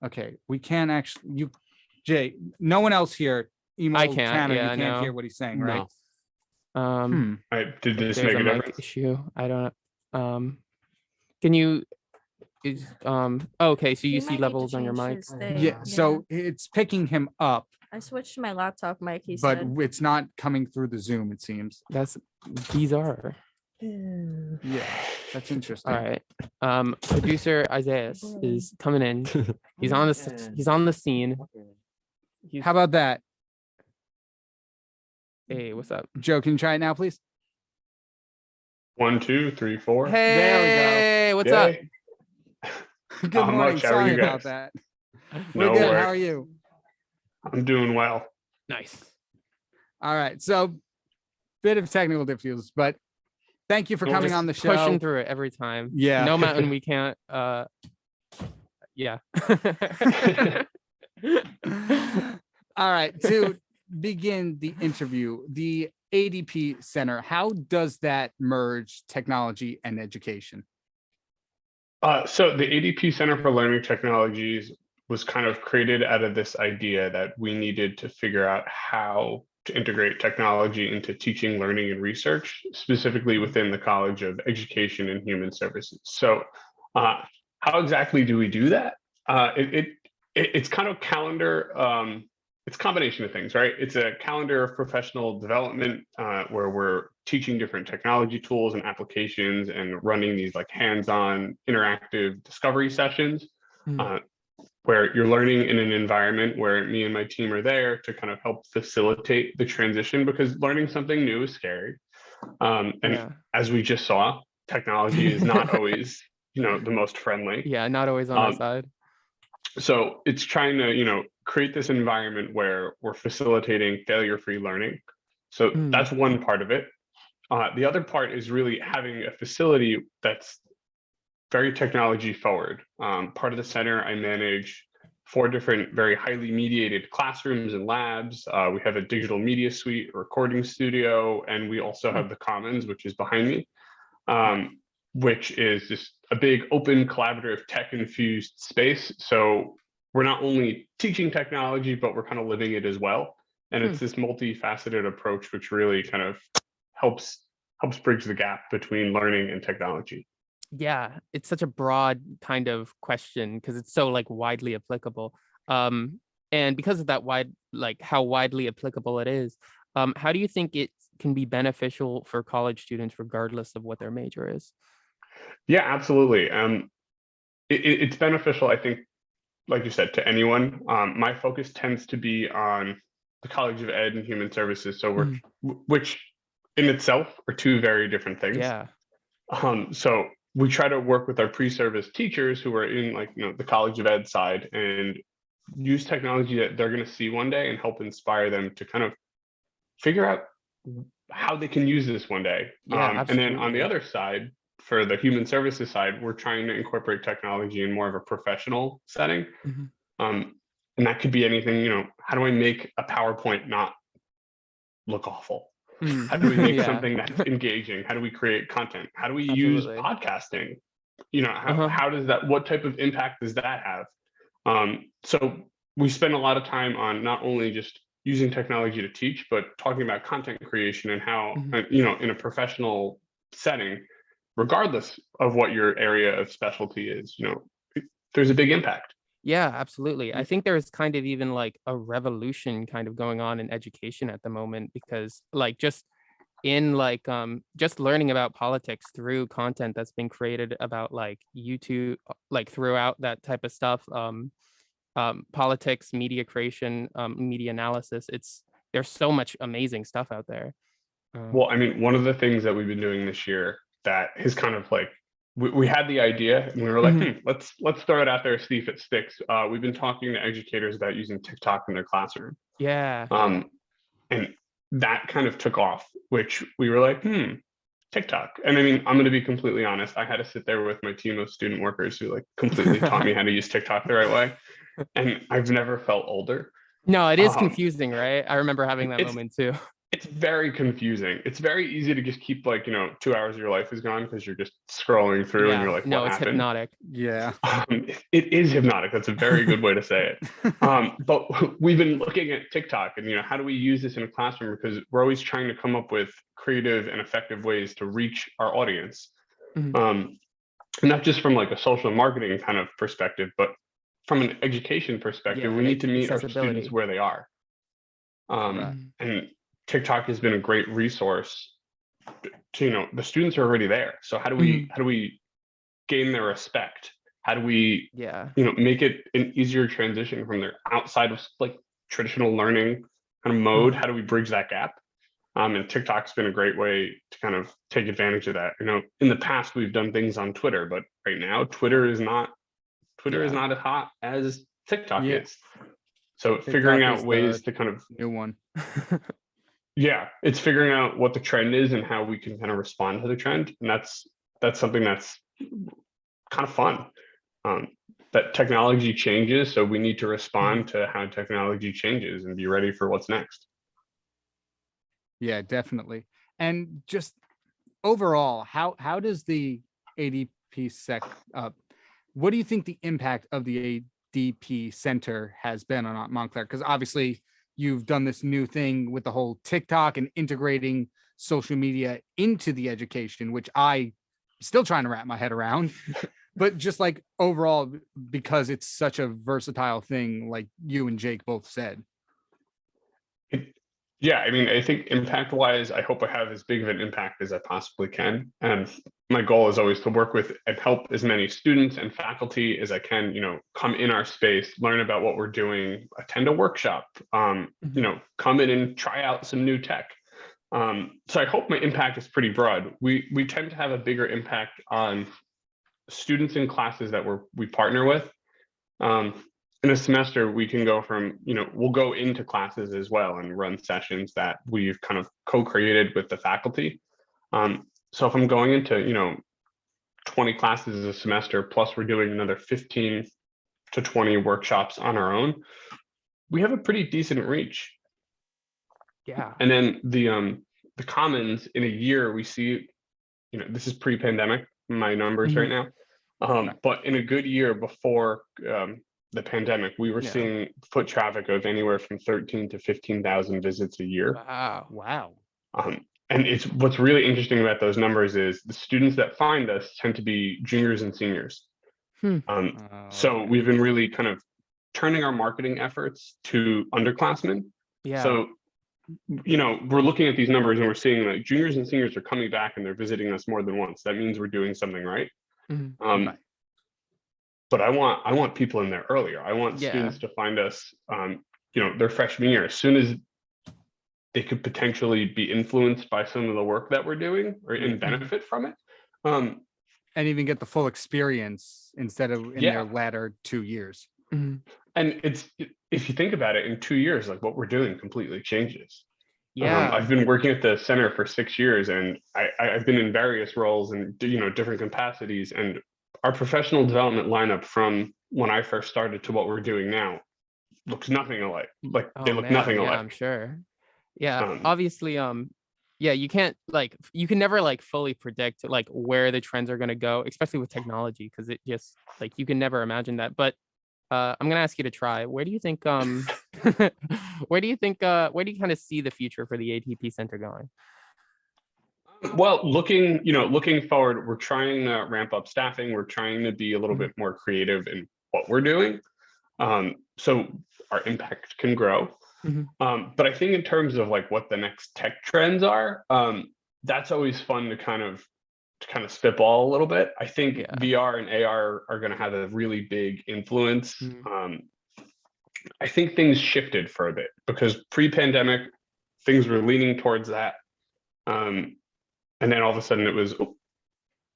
Okay, we can't actually. Jay, no one else here. Emo I can't, Tanner, yeah, you can't no. hear what he's saying, right? No. Did this There's make a a mic difference? issue. I don't can you okay, so you He see might need to levels on your change mic? his thing, Yeah. So it's picking him up, I switched to my laptop mic. He but said. it's not coming through the Zoom. It seems. That's bizarre. Yeah, that's interesting. All right. Producer Isaiah is coming in. He's on the scene. How about that, Hey, what's up? Joe? Can you try it now, please? 1, 2, 3, 4. Hey, what's up? Yay. Good Not morning. much. How are Sorry you about guys? that. No We're good. worries. How are you? I'm doing well. Nice. All right. So, bit of technical difficulties, but thank you for We're coming just on the show. Pushing through it every time. Yeah. No mountain we can't yeah. All right. To begin the interview, the ADP Center, how does that merge technology and education? So the ADP Center for Learning Technologies was kind of created out of this idea that we needed to figure out how to integrate technology into teaching, learning, and research, specifically within the College of Education and Human Services. So how exactly do we do that? It's kind of calendar, it's a combination of things, right? It's a calendar of professional development where we're teaching different technology tools and applications and running these like hands-on interactive discovery sessions where you're learning in an environment where me and my team are there to kind of help facilitate the transition, because learning something new is scary. As we just saw, technology is not always, the most friendly. Yeah, not always on our side. So it's trying to, create this environment where we're facilitating failure-free learning. So that's one part of it. The other part is really having a facility that's very technology forward. Part of the center, I manage 4 different very highly mediated classrooms and labs. We have a digital media suite, a recording studio, and we also have the Commons, which is behind me, which is just a big open collaborative tech-infused space. So we're not only teaching technology, but we're kind of living it as well. And it's this multifaceted approach, which really kind of helps bridge the gap between learning and technology. Yeah, it's such a broad kind of question because it's so like widely applicable. And because of that how widely applicable it is, how do you think it can be beneficial for college students regardless of what their major is? Yeah, absolutely. It's beneficial, I think, like you said, to anyone. My focus tends to be on the College of Ed and Human Services, so which in itself are 2 very different things. Yeah. So we try to work with our pre-service teachers who are in the College of Ed side and use technology that they're going to see one day and help inspire them to kind of figure out how they can use this one day. Yeah, and then on the other side, for the human services side, we're trying to incorporate technology in more of a professional setting. And that could be anything, how do I make a PowerPoint not look awful? How do we make something that's engaging? How do we create content? How do we use podcasting? How does that, what type of impact does that have? So we spend a lot of time on not only just using technology to teach, but talking about content creation and how, in a professional setting, regardless of what your area of specialty is, there's a big impact. Yeah, absolutely. I think there's kind of even like a revolution kind of going on in education at the moment, because like just learning about politics through content that's been created about like YouTube, like throughout that type of stuff, politics, media creation, media analysis. There's so much amazing stuff out there. Well, I mean, one of the things that we've been doing this year that is kind of like we had the idea and we were like, let's throw it out there, see if it sticks. We've been talking to educators about using TikTok in their classroom. Yeah. And that kind of took off, which we were like, TikTok. And I mean, I'm going to be completely honest. I had to sit there with my team of student workers who like completely taught me how to use TikTok the right way. And I've never felt older. No, it is confusing, right? I remember having that moment too. It's very confusing. It's very easy to just keep like, 2 hours of your life is gone because you're just scrolling through and you're like, no, what it's happened? hypnotic. Yeah. It is hypnotic. That's a very good way to say it. But we've been looking at TikTok and, how do we use this in a classroom? Because we're always trying to come up with creative and effective ways to reach our audience. Not just from like a social marketing kind of perspective, but from an education perspective, we need to meet our students where they are. And TikTok has been a great resource to, the students are already there. So how do we gain their respect? How do we, make it an easier transition from their outside of like traditional learning kind of mode? How do we bridge that gap? And TikTok's been a great way to kind of take advantage of that. In the past we've done things on Twitter, but right now Twitter is not as hot as TikTok is. So TikTok figuring is out ways the to kind of new one. Yeah, it's figuring out what the trend is and how we can kind of respond to the trend. And that's something that's kind of fun. That technology changes, so we need to respond to how technology changes and be ready for what's next. Yeah, definitely. And just overall, how does the ADP what do you think the impact of the ADP Center has been on Montclair? Because obviously you've done this new thing with the whole TikTok and integrating social media into the education, which I still trying to wrap my head around. But just like overall, because it's such a versatile thing, like you and Jake both said. Yeah, I mean, I think impact wise, I hope I have as big of an impact as I possibly can. And my goal is always to work with and help as many students and faculty as I can, come in our space, learn about what we're doing, attend a workshop, come in and try out some new tech. So I hope my impact is pretty broad. We tend to have a bigger impact on students in classes that we partner with. In a semester, we can go from, we'll go into classes as well and run sessions that we've kind of co-created with the faculty. So if I'm going into, 20 classes a semester, plus we're doing another 15 to 20 workshops on our own, we have a pretty decent reach. Yeah. And then the commons in a year, we see, this is pre-pandemic, my numbers right now. But in a good year before the pandemic, we were seeing foot traffic of anywhere from 13 to 15,000 visits a year. Wow. And it's what's really interesting about those numbers is the students that find us tend to be juniors and seniors. So we've been really kind of turning our marketing efforts to underclassmen. Yeah. So, we're looking at these numbers and we're seeing that juniors and seniors are coming back and they're visiting us more than once. That means we're doing something right. But I want people in there earlier. I want students to find us, their freshman year, as soon as they could potentially be influenced by some of the work that we're doing and benefit from it. And even get the full experience instead of in their latter 2 years. And if you think about it, in 2 years, like what we're doing completely changes. Yeah. I've been working at the center for 6 years and I've been in various roles and, different capacities, and our professional development lineup from when I first started to what we're doing now looks nothing alike. They look nothing alike. I'm sure. Yeah, obviously, you can't you can never fully predict where the trends are going to go, especially with technology, because it just you can never imagine that. But I'm going to ask you to try. Where do you think where do you kind of see the future for the ATP Center going? Well, looking forward, we're trying to ramp up staffing. We're trying to be a little bit more creative in what we're doing, so our impact can grow. But I think in terms of what the next tech trends are, that's always fun to kind of spitball a little bit. I think VR and AR are going to have a really big influence. I think things shifted for a bit because pre-pandemic things were leaning towards that. And then all of a sudden it was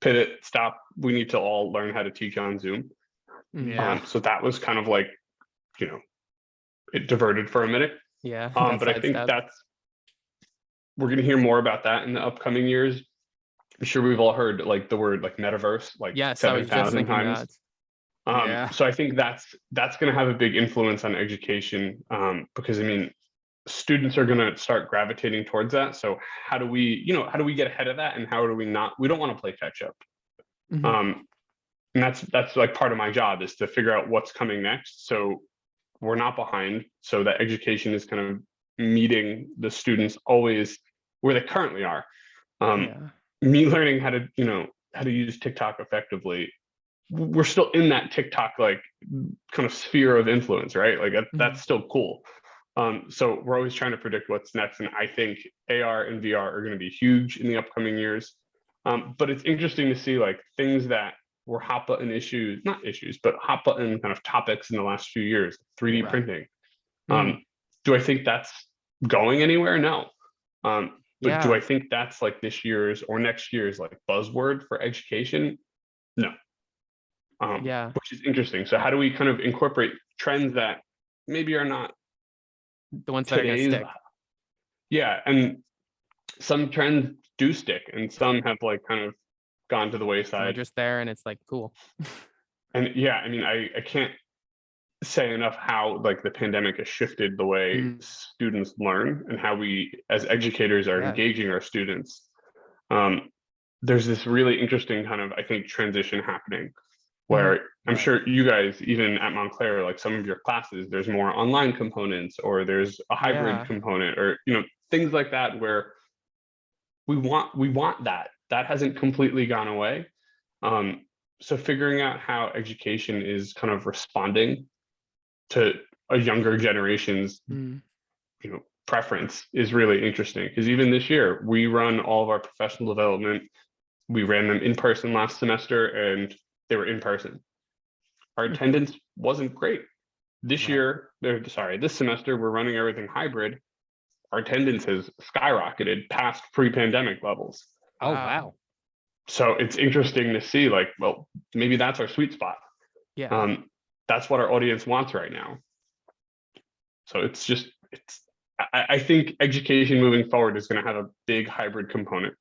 pivot, stop. We need to all learn how to teach on Zoom. So that was kind of like, it diverted for a minute. Yeah. But I think we're going to hear more about that in the upcoming years. I'm sure we've all heard like the word like metaverse, like yes, I was just 7,000 thinking times. that. So I think that's going to have a big influence on education because I mean, students are going to start gravitating towards that. So how do we get ahead of that, and how do we not? We don't want to play catch up. And that's like part of my job is to figure out what's coming next, so we're not behind. So that education is kind of meeting the students always where they currently are. Me learning how to use TikTok effectively. We're still in that TikTok like kind of sphere of influence, right? Like that's still cool. So we're always trying to predict what's next, and I think AR and VR are going to be huge in the upcoming years. But it's interesting to see like things that were hot button but hot button kind of topics in the last few years. 3D printing. Do I think that's going anywhere? No. But do I think that's like this year's or next year's like buzzword for education? No. Which is interesting. So how do we kind of incorporate trends that maybe are not the ones that are going to stick? Yeah, and some trends do stick, and some have like kind of gone to the wayside. They're just there, and it's like cool. And yeah, I mean, I can't say enough how like the pandemic has shifted the way students learn and how we as educators are engaging our students. There's this really interesting kind of, I think, transition happening where I'm sure you guys, even at Montclair, like some of your classes, there's more online components or there's a hybrid component or, things like that where we want that. That hasn't completely gone away. So figuring out how education is kind of responding to a younger generation's, preference is really interesting. Because even this year, we run all of our professional development. We ran them in person last semester, and they were in person. Our attendance wasn't great. This semester, we're running everything hybrid. Our attendance has skyrocketed past pre-pandemic levels. Oh, wow. So it's interesting to see, like, well, maybe that's our sweet spot. Yeah. That's what our audience wants right now. So I think education moving forward is going to have a big hybrid component.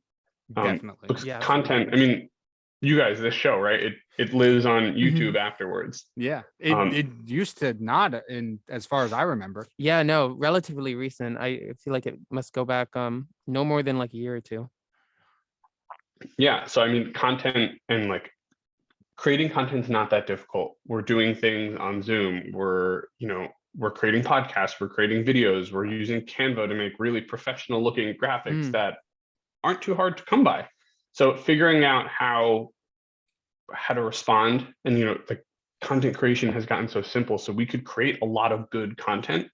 Definitely. Because content, I mean, you guys, this show, right? It lives on YouTube afterwards. Yeah. It used to not, as far as I remember. Yeah, no, relatively recent. I feel like it must go back no more than like a year or two. Yeah. So I mean, content and like creating content's not that difficult. We're doing things on Zoom. We're creating podcasts, we're creating videos, we're using Canva to make really professional looking graphics that aren't too hard to come by. So figuring out how to respond, and the content creation has gotten so simple, so we could create a lot of good content.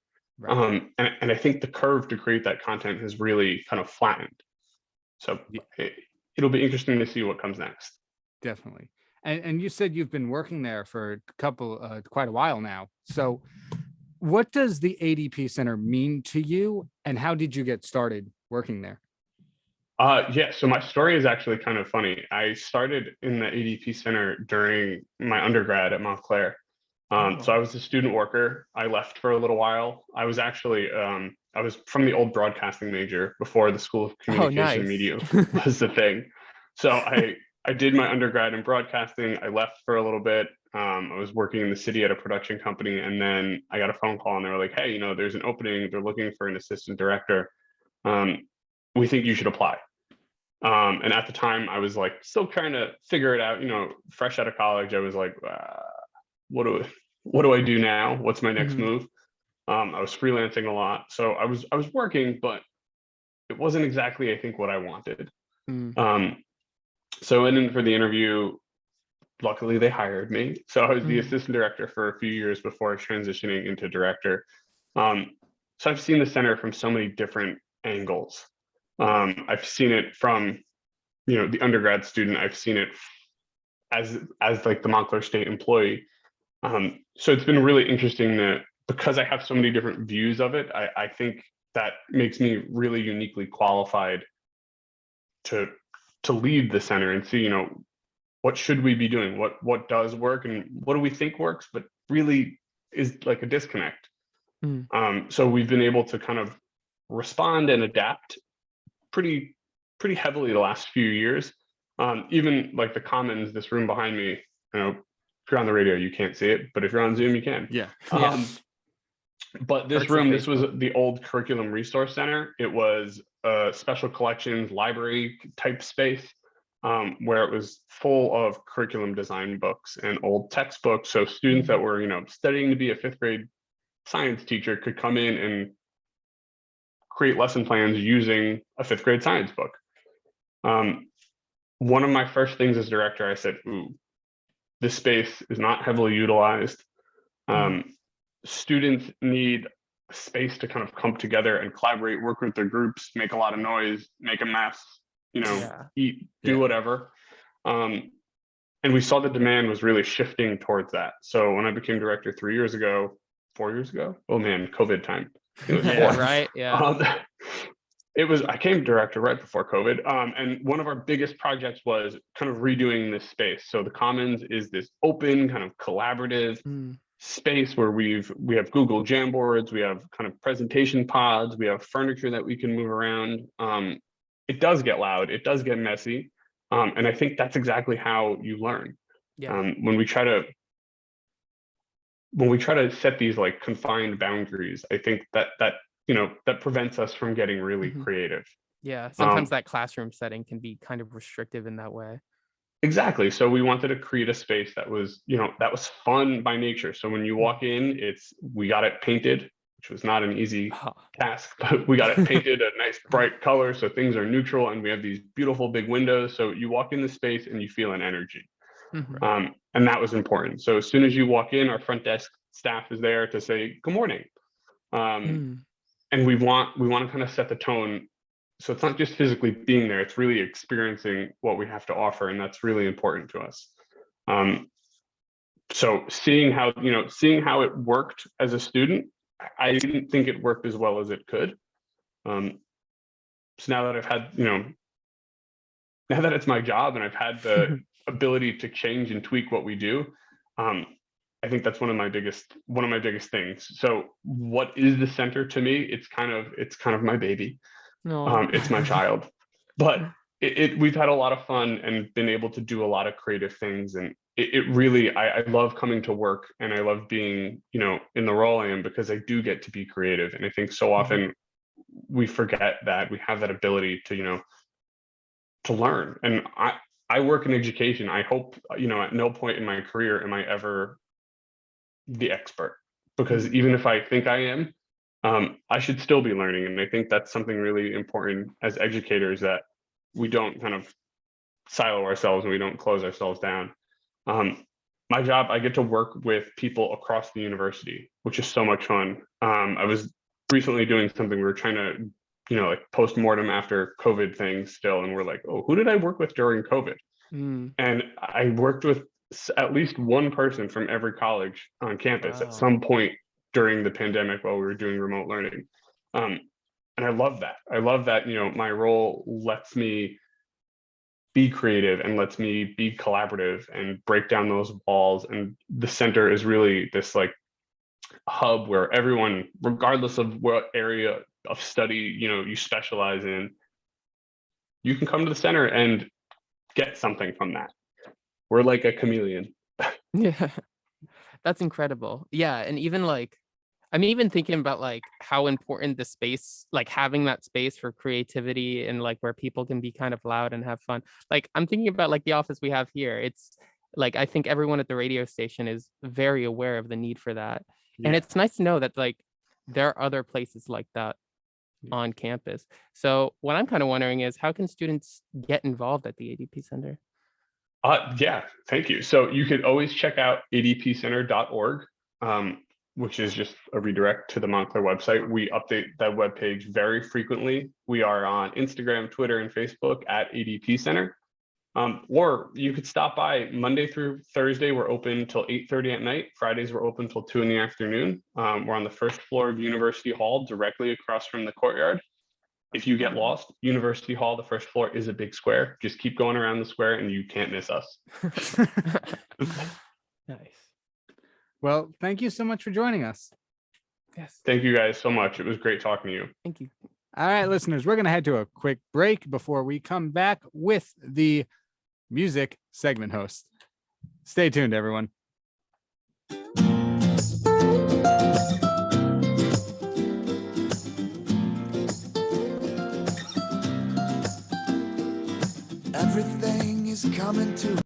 And I think the curve to create that content has really kind of flattened. So it'll be interesting to see what comes next. Definitely. And you said you've been working there for quite a while now. So what does the ADP Center mean to you, and how did you get started working there? So my story is actually kind of funny. I started in the ADP Center during my undergrad at Montclair. So I was a student worker. I left for a little while. I was actually, I was from the old broadcasting major before the School of Communication and Media was the thing. So I did my undergrad in broadcasting. I left for a little bit. I was working in the city at a production company, and then I got a phone call and they were like, hey, there's an opening. They're looking for an assistant director. We think you should apply. And at the time I was like still trying to figure it out, fresh out of college. I was like, what do I do now? What's my next move? I was freelancing a lot. So I was working, but it wasn't exactly, I think, what I wanted. So I went in for the interview. Luckily they hired me. So I was the assistant director for a few years before transitioning into director. So I've seen the center from so many different angles. I've seen it from, the undergrad student. I've seen it as like the Montclair State employee. So it's been really interesting to because I have so many different views of it, I think that makes me really uniquely qualified to lead the center and see, what should we be doing? What does work and what do we think works, but really is like a disconnect. So we've been able to kind of respond and adapt pretty heavily the last few years. Even like the Commons, this room behind me, if you're on the radio, you can't see it, but if you're on Zoom, you can. Yeah. But this room, this was the old Curriculum Resource Center. It was a special collections library type space where it was full of curriculum design books and old textbooks. So students that were, studying to be a 5th grade science teacher could come in and create lesson plans using a 5th grade science book. One of my first things as director, I said, ooh, this space is not heavily utilized. Students need space to kind of come together and collaborate, work with their groups, make a lot of noise, make a mess, eat, do whatever. And we saw the demand was really shifting towards that. So when I became director 4 years ago, oh man, COVID time. It was right. Yeah. I came director right before COVID. And one of our biggest projects was kind of redoing this space. So the Commons is this open kind of collaborative space where we have Google Jamboards, we have kind of presentation pods, we have furniture that we can move around. It does get loud, it does get messy. And I think that's exactly how you learn. When we try to set these like confined boundaries, I think that prevents us from getting really creative. Yeah, sometimes that classroom setting can be kind of restrictive in that way. Exactly. So we wanted to create a space that was, that was fun by nature. So when you walk in, we got it painted, which was not an easy task, but we got it painted a nice bright color. So things are neutral and we have these beautiful big windows. So you walk in the space and you feel an energy. And that was important. So as soon as you walk in, our front desk staff is there to say, good morning. And we want to kind of set the tone. So it's not just physically being there, it's really experiencing what we have to offer. And that's really important to us. So seeing how it worked as a student, I didn't think it worked as well as it could. So now that I've had, now that it's my job and I've had the ability to change and tweak what we do, I think that's one of my biggest things. So what is the center to me? It's kind of my baby. It's my child, but we've had a lot of fun and been able to do a lot of creative things. And it really, I love coming to work and I love being, in the role I am because I do get to be creative. And I think so often we forget that we have that ability to, to learn. And I work in education. I hope, at no point in my career am I ever the expert, because even if I think I am, I should still be learning. And I think that's something really important as educators, that we don't kind of silo ourselves and we don't close ourselves down. My job, I get to work with people across the university, which is so much fun. I was recently doing something, we were trying to, like post-mortem after COVID things still. And we're like, oh, who did I work with during COVID? And I worked with at least one person from every college on campus at some point during the pandemic while we were doing remote learning. And I love that. My role lets me be creative and lets me be collaborative and break down those walls. And the center is really this like hub where everyone, regardless of what area of study, you specialize in, you can come to the center and get something from that. We're like a chameleon. Yeah, that's incredible. Yeah, and even like, I'm even thinking about like how important the space, like having that space for creativity and like where people can be kind of loud and have fun. Like I'm thinking about like the office we have here. It's like, I think everyone at the radio station is very aware of the need for that. And it's nice to know that like there are other places like that on campus. So what I'm kind of wondering is, how can students get involved at the ADP Center? Yeah, thank you. So you could always check out adpcenter.org, which is just a redirect to the Montclair website. We update that webpage very frequently. We are on Instagram, Twitter, and Facebook at ADP Center. Or you could stop by Monday through Thursday. We're open till 8:30 at night. Fridays we're open till 2 in the afternoon. We're on the first floor of University Hall, directly across from the courtyard. If you get lost, University Hall, the first floor is a big square. Just keep going around the square and you can't miss us. Nice. Well, thank you so much for joining us. Yes. Thank you guys so much. It was great talking to you. Thank you. All right, listeners, we're going to head to a quick break before we come back with the music segment host. Stay tuned, everyone. Everything is coming to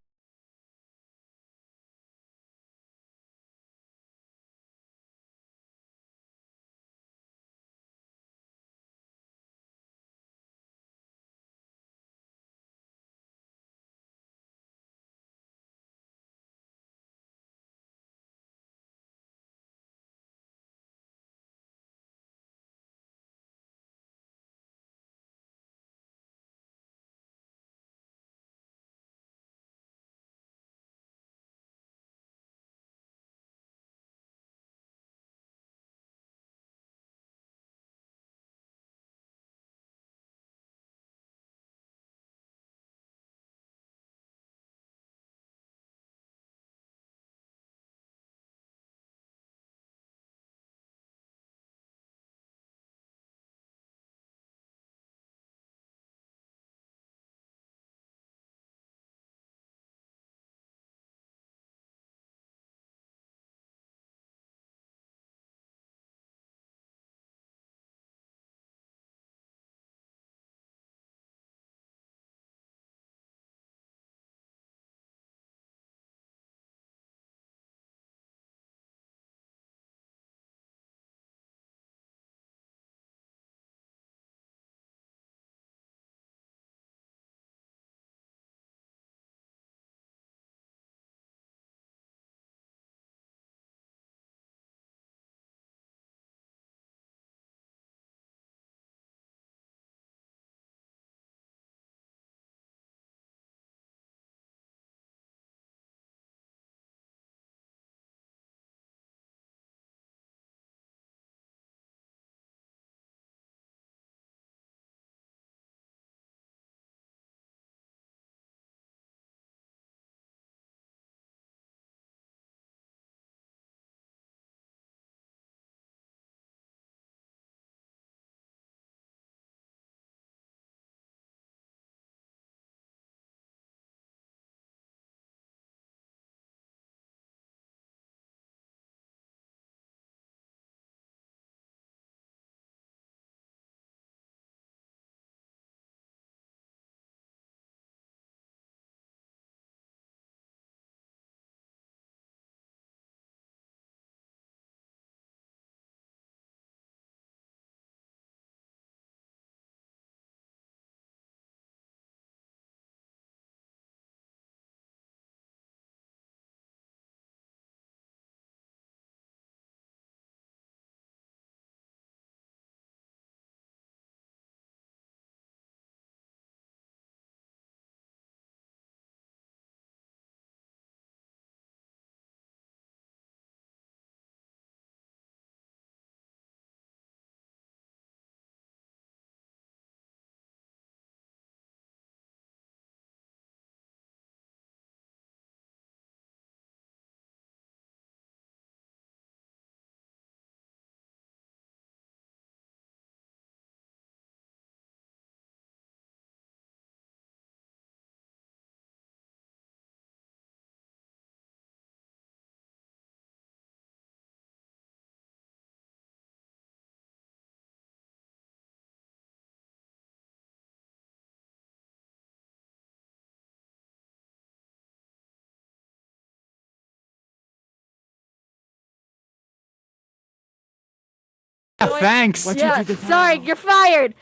Thanks. Yeah, sorry, you're fired.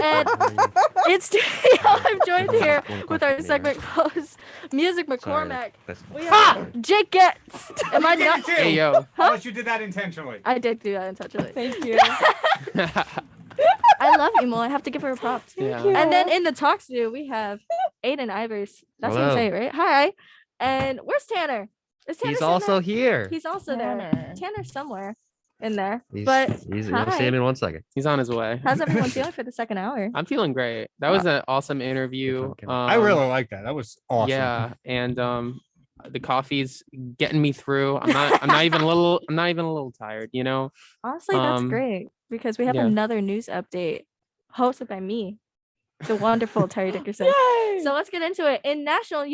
And it's I'm joined here with our segment host, Music McCormack. We have Jake Goetz. Am I not? Hey, yo. Unless you did that intentionally. I did do that intentionally. Thank you. I love Emil. I have to give her props. Yeah. And then in the talk studio, we have Aiden Ivers. That's how you Hello. say it, right? Hi. And where's Tanner? Is Tanner He's sitting also there? here. He's also there. Tanner's somewhere in there. You'll but see hi. him in 1 second. He's on his way. How's everyone feeling for the second hour? I'm feeling great. That was an awesome interview. I really like that. That was awesome. Yeah, and the coffee's getting me through. I'm not even a little tired, you know. Honestly, that's great because we have another news update hosted by me, the wonderful Terry Dickerson. So let's get into it. In national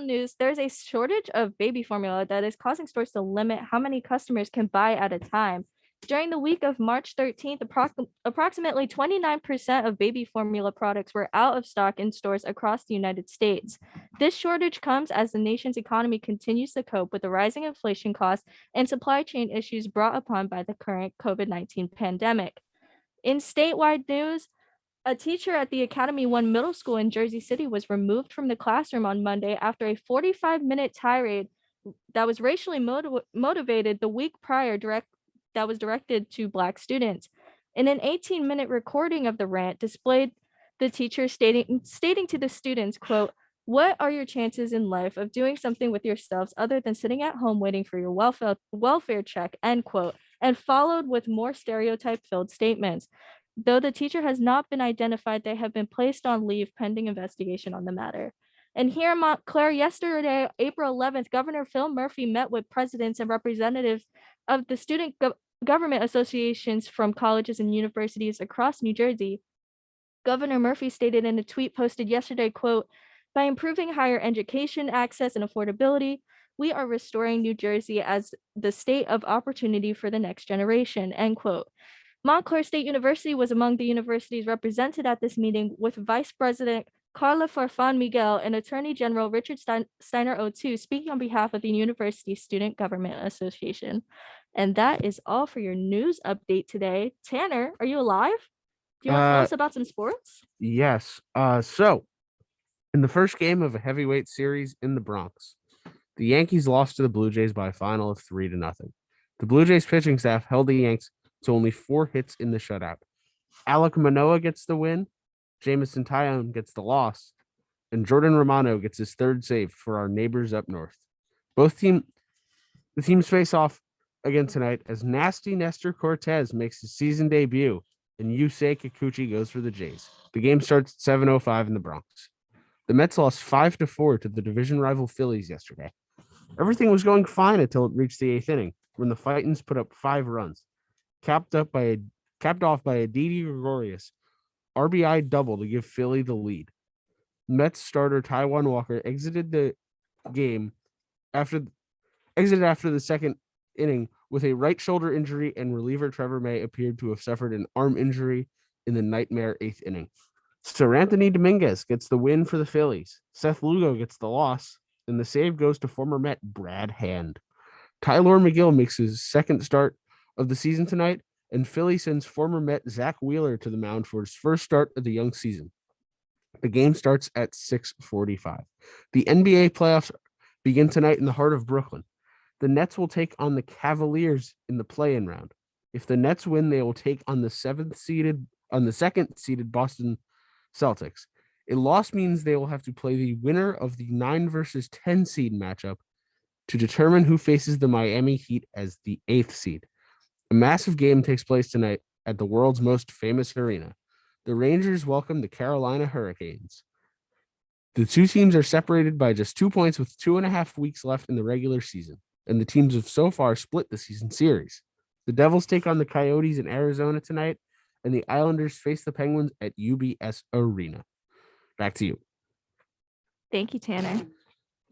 news, there's a shortage of baby formula that is causing stores to limit how many customers can buy at a time. During the week of March 13th, approximately 29% of baby formula products were out of stock in stores across the United States. This shortage comes as the nation's economy continues to cope with the rising inflation costs and supply chain issues brought upon by the current COVID-19 pandemic. In statewide news, a teacher at the Academy 1 middle school in Jersey City was removed from the classroom on Monday after a 45-minute tirade that was racially motivated the week prior that was directed to Black students. In an 18-minute recording of the rant displayed the teacher stating to the students, quote, "What are your chances in life of doing something with yourselves other than sitting at home waiting for your welfare check," end quote, and followed with more stereotype-filled statements. Though the teacher has not been identified, they have been placed on leave pending investigation on the matter. And here in Montclair, yesterday, April 11th, Governor Phil Murphy met with presidents and representatives of the student government associations from colleges and universities across New Jersey. Governor Murphy stated in a tweet posted yesterday, quote, "By improving higher education access and affordability, we are restoring New Jersey as the state of opportunity for the next generation," end quote. Montclair State University was among the universities represented at this meeting, with Vice President Carla Farfan Miguel and Attorney General Richard Steiner O2 speaking on behalf of the University Student Government Association. And that is all for your news update today. Tanner, are you alive? Do you want to tell us about some sports? Yes. So in the first game of a heavyweight series in the Bronx, the Yankees lost to the Blue Jays by a final of 3-0. The Blue Jays pitching staff held the Yanks to only 4 hits in the shutout. Alek Manoah gets the win, Jameson Taillon gets the loss, and Jordan Romano gets his 3rd save for our neighbors up north. The teams face off again tonight as Nasty Nestor Cortez makes his season debut and Yusei Kikuchi goes for the Jays. The game starts at 7:05 in the Bronx. The Mets lost 5-4 to the division rival Phillies yesterday. Everything was going fine until it reached the 8th inning, when the Fightins put up 5 runs, capped off by a Didi Gregorius RBI double to give Philly the lead. Mets starter Taijuan Walker exited the game after the second inning with a right shoulder injury, and reliever Trevor May appeared to have suffered an arm injury in the nightmare 8th inning. Sir Anthony Dominguez gets the win for the Phillies. Seth Lugo gets the loss, and the save goes to former Met Brad Hand. Tyler McGill makes his 2nd start of the season tonight, and Philly sends former Met Zach Wheeler to the mound for his 1st start of the young season. The game starts at 6:45. The NBA playoffs begin tonight in the heart of Brooklyn. The Nets will take on the Cavaliers in the play-in round. If the Nets win, they will take on the 2nd-seeded Boston Celtics. A loss means they will have to play the winner of the 9 versus 10 seed matchup to determine who faces the Miami Heat as the 8th seed. A massive game takes place tonight at the world's most famous arena. The Rangers welcome the Carolina Hurricanes. The two teams are separated by just 2 points with 2.5 weeks left in the regular season, and the teams have so far split the season series. The Devils take on the Coyotes in Arizona tonight, and the Islanders face the Penguins at UBS Arena. Back to you. Thank you, Tanner.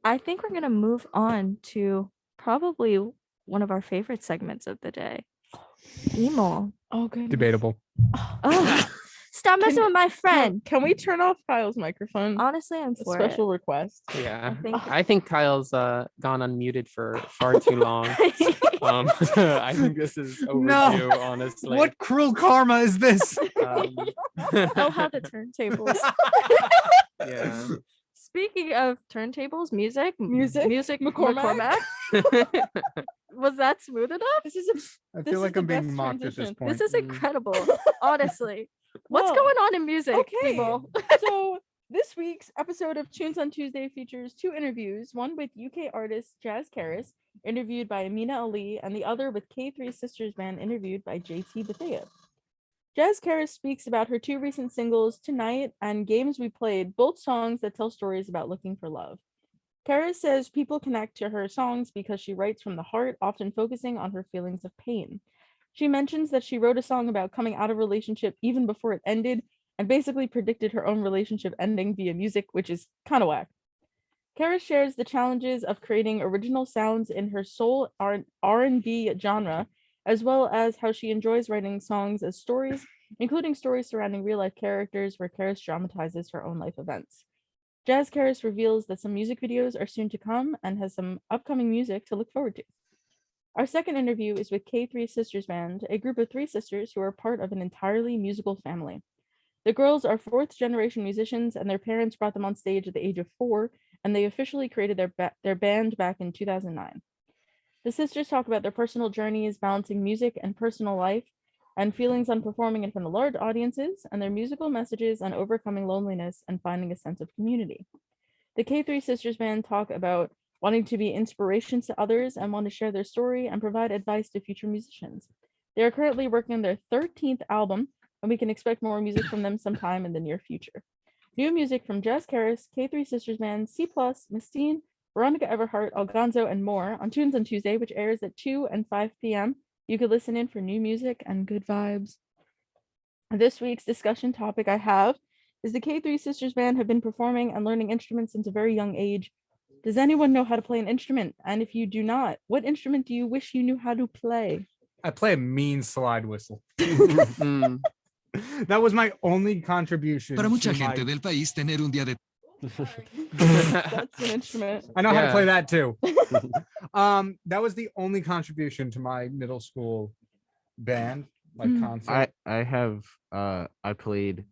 I think we're going to move on to probably one of our favorite segments of the day. Emo. Oh, good. Debatable. Oh, stop messing with my friend. Can we turn off Kyle's microphone? Honestly, I'm for Special request. Yeah, I think Kyle's gone unmuted for far too long. I think this is overdue, honestly. What cruel karma is this? Oh, how the turntables. Yeah. Speaking of turntables, music McCormack. Was that smooth enough? I This feel is like the I'm being best mocked at this transition. point. This is incredible. Honestly. What's Well, going on in music, Okay. people? So this week's episode of Tunes on Tuesday features 2 interviews, one with UK artist Jazz Karis, interviewed by Amina Ali, and the other with K3 Sisters Band, interviewed by JT Bethea. Jazz Karis speaks about her 2 recent singles, Tonight and Games We Played, both songs that tell stories about looking for love. Karis says people connect to her songs because she writes from the heart, often focusing on her feelings of pain. She mentions that she wrote a song about coming out of a relationship even before it ended and basically predicted her own relationship ending via music, which is kind of whack. Karis shares the challenges of creating original sounds in her soul R&B genre, as well as how she enjoys writing songs as stories, including stories surrounding real-life characters where Karis dramatizes her own life events. Jazz Karis reveals that some music videos are soon to come and has some upcoming music to look forward to. Our second interview is with K3 Sisters Band, a group of 3 sisters who are part of an entirely musical family. The girls are 4th-generation musicians, and their parents brought them on stage at the age of 4, and they officially created their band back in 2009. The sisters talk about their personal journeys, balancing music and personal life, and feelings on performing in front of large audiences, and their musical messages on overcoming loneliness and finding a sense of community. The K3 Sisters Band talk about wanting to be inspirations to others and want to share their story and provide advice to future musicians. They are currently working on their 13th album, and we can expect more music from them sometime in the near future. New music from Jazz Karis, K3 Sisters Band, C+, Mistine, Veronica Everhart, Algonzo, and more on Tunes on Tuesday, which airs at 2 and 5 p.m. You could listen in for new music and good vibes. This week's discussion topic I have is the K3 Sisters Band have been performing and learning instruments since a very young age. Does anyone know how to play an instrument? And if you do not, what instrument do you wish you knew how to play? I play a mean slide whistle. That was my only contribution. Para mucha to gente my... del país, tener un día de That's an instrument. I know how to play that too. That was the only contribution to my middle school band, like concert. I played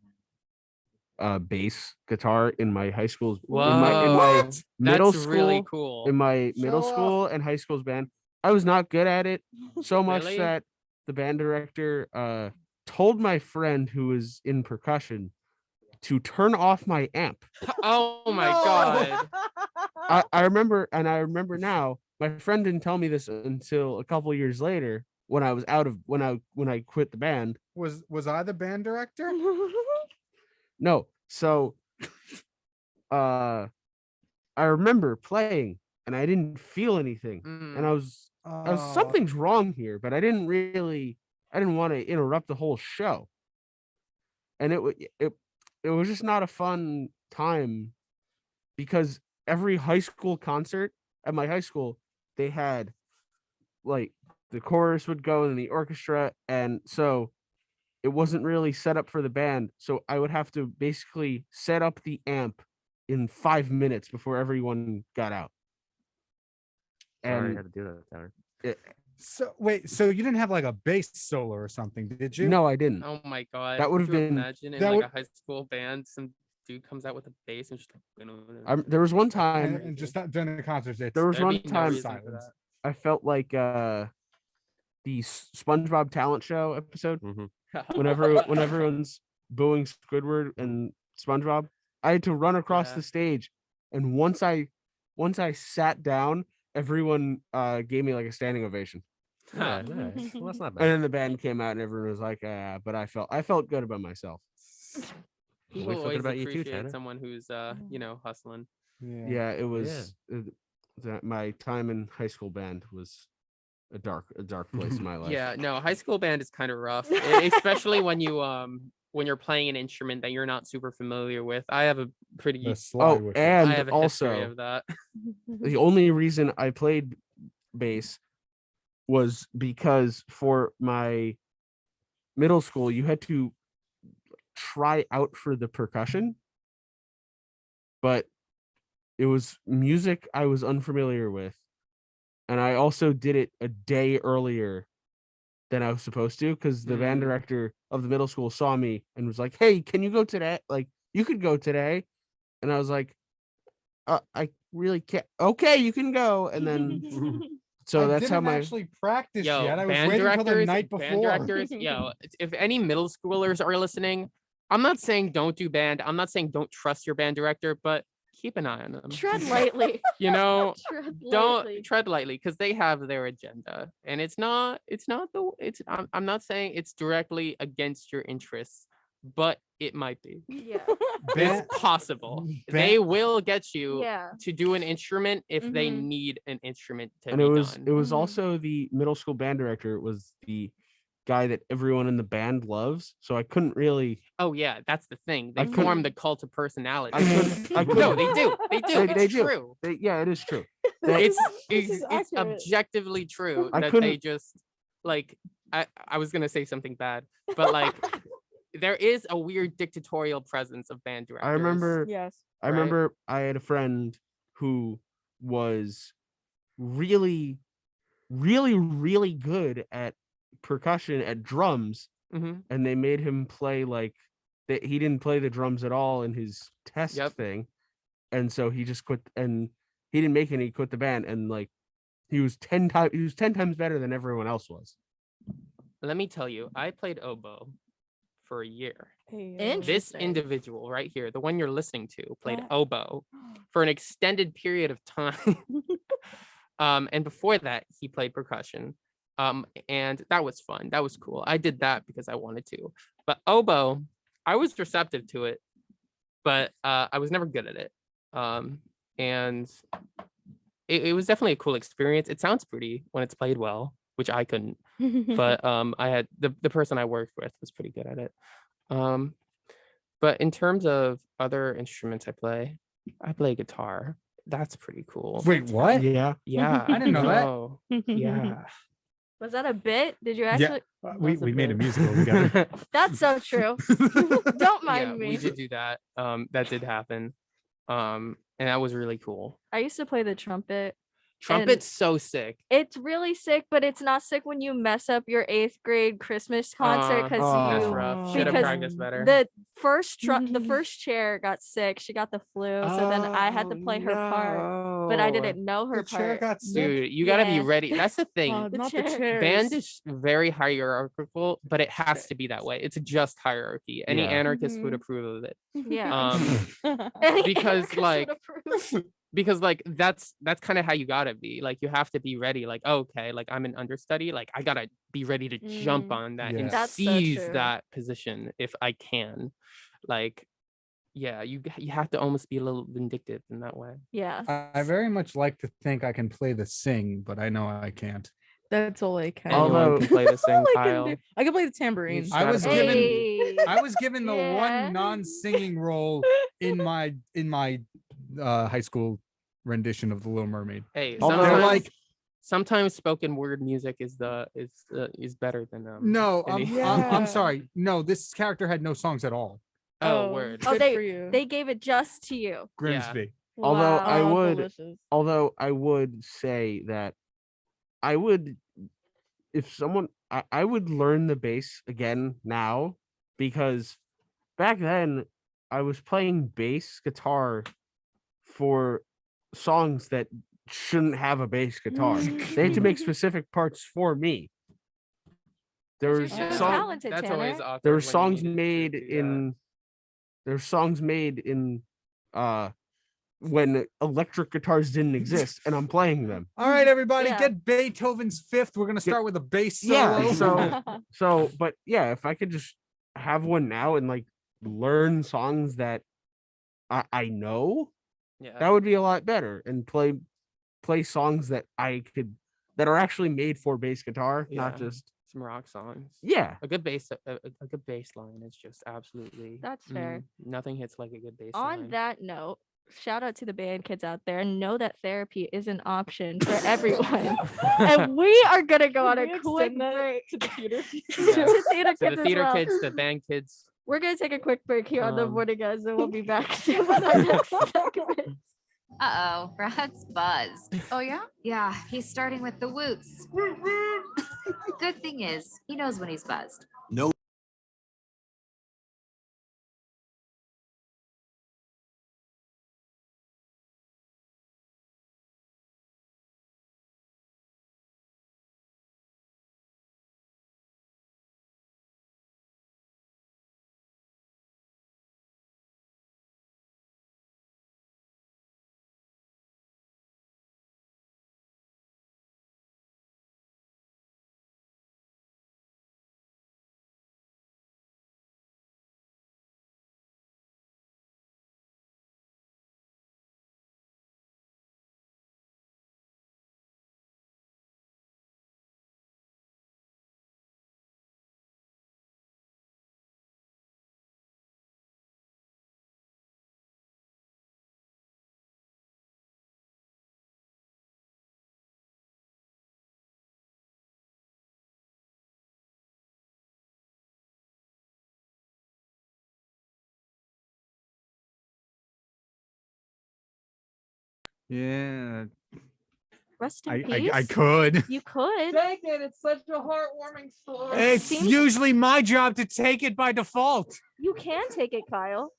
bass guitar in my high school's in Whoa, my middle that's school really cool. in my middle school and high school's band. I was not good at it so much Really? that the band director told my friend who was in percussion to turn off my amp. Oh my god. I remember now, my friend didn't tell me this until a couple years later when I was when I quit the band. Was I the band director? No. So I remember playing and I didn't feel anything. And I was something's wrong here, but I didn't want to interrupt the whole show. And it was just not a fun time because every high school concert at my high school, they had like the chorus would go and the orchestra. And so it wasn't really set up for the band. So I would have to basically set up the amp in 5 minutes before everyone got out. Sorry, And I had to do that, Tyler. So wait, so you didn't have like a bass solo or something, did you? No, I didn't. Oh my god. That would have Could you been imagine in that like would- a high school band, some dude comes out with a bass and just like, There was one time And just not during the concert. there was There'd one be no time reason for that. I felt like the SpongeBob talent show episode when everyone's booing Squidward and SpongeBob. I had to run across Yeah. the stage, and once I sat down, everyone gave me like a standing ovation. Yeah, nice. Well, that's not And bad. then the band came out, and everyone was like, but I felt good about myself. People feel good always about you too, appreciate Tanner. someone who's hustling. Yeah, it was my time in high school band was a dark place in my life. Yeah, no, high school band is kind of rough, especially when you're playing an instrument that you're not super familiar with. I have a pretty and I have a history also of that. the only reason I played bass was because for my middle school you had to try out for the percussion, but it was music I was unfamiliar with, and I also did it a day earlier than I was supposed to because the band director of the middle school saw me and was like, "Hey, can you go today? Like, you could go today." And I was like, I really can't. Okay, you can go. And then So I that's didn't how my actually practice Yo, yet. I was band waiting till the directors, night band before. directors, yo, if any middle schoolers are listening, I'm not saying don't do band. I'm not saying don't trust your band director, but keep an eye on them. Tread lightly. You know, Tread don't lightly. tread lightly because they have their agenda, and I'm not saying it's directly against your interests, but it might be. Yeah. It's possible. Ban- They will get you Yeah. to do an instrument if they Mhm. need an instrument to and be it was done. it was Mhm. also the middle school band director was the guy that everyone in the band loves. So I couldn't really. Oh yeah, that's the thing. They I couldn't- form the cult of personality. I couldn't. I couldn't. No, they do. They do. They It's do. true. Yeah, it is true. It's This is it's accurate. objectively true I that they couldn't- just like I was gonna say something bad, but like there is a weird dictatorial presence of band directors. I remember. Yes. I remember I had a friend who was really, really, really good at percussion, at drums, Mhm. and they made him play like that. He didn't play the drums at all in his test Yep. thing, and so he just quit. And he didn't make any. He quit the band, and like he was 10 times better than everyone else was. Let me tell you, I played oboe for a year. This Interesting. individual right here, the one you're listening to, played That- oboe for an extended period of time. And before that, he played percussion. And that was fun. That was cool. I did that because I wanted to. But oboe, I was receptive to it, but I was never good at it. And it was definitely a cool experience. It sounds pretty when it's played well, which I couldn't. But I had the person I worked with was pretty good at it. But in terms of other instruments I play guitar. That's pretty cool. Wait, what? Yeah. Yeah. I didn't know that. know. Yeah. Was that a bit? Did you Yeah, actually? we made a musical together. That's so true. Don't mind Yeah, me. we did do that. That did happen. And that was really cool. I used to play the trumpet. Trumpet's so sick. It's really sick, but it's not sick when you mess up your 8th grade Christmas concert That's rough. Should have because practiced better. the first chair got sick. She got the flu, so then I had to play her part, but I didn't know her part. Dude, you gotta be Yeah. ready. That's the thing. Not the chairs. Band is very hierarchical, but it has to be that way. It's a just hierarchy. Any Yeah. anarchist would approve of it. Yeah. Because Anarchist would like approve. because like that's kind of how you gotta be. Like you have to be ready. Like, okay, like I'm an understudy. Like I gotta be ready to jump on that and That's so seize true. that position if I can. Like, yeah, you have to almost be a little vindictive in that way. Yeah. I very much like to think I can play the sing, but I know I can't. That's all I can. Anyone can play the sing, All I can Kyle. do. I can play the tambourine. I was Hey. given the Yeah. one non-singing role in my high school rendition of the Little Mermaid. Hey, Although- They're like, sometimes spoken word music is better than no, any- I'm sorry. No, this character had no songs at all. Oh, word. Oh, Good for you. they gave it just to you. Grimsby. Although Wow. I Oh, would, delicious. although I would say that I would, if someone, I would learn the bass again now, because back then I was playing bass guitar for songs that shouldn't have a bass guitar. They had to make specific parts for me. There was You're so song, talented, That's Tanner. always awkward. there were when you songs need to made do that. in there's songs made in when electric guitars didn't exist, and I'm playing them. All right, everybody, Yeah. get Beethoven's Fifth. We're gonna start with a bass solo. Yeah, but yeah, if I could just have one now and like learn songs that I know, Yeah. that would be a lot better, and play songs that that are actually made for bass guitar, not Yeah. just Some rock songs. yeah. A good bass, a good bass line is just absolutely. That's fair. Nothing hits like a good bass On line. that note, shout out to the band kids out there. Know that therapy is an option for everyone. And we are gonna go on Can a we quick extend that break to the theater kids? Yeah. to theater To kids the as theater well. kids, the band kids. We're gonna take a quick break here on the Um, morning, guys, and we'll be back soon with our next segment. Uh-oh, Brad's buzzed. Oh, yeah? Yeah, he's starting with the woots. Good thing is, he knows when he's buzzed. No Yeah. Rest in peace. I could. You could. Dang it, it's such a heartwarming story. It's seems- usually my job to take it by default. You can take it, Kyle.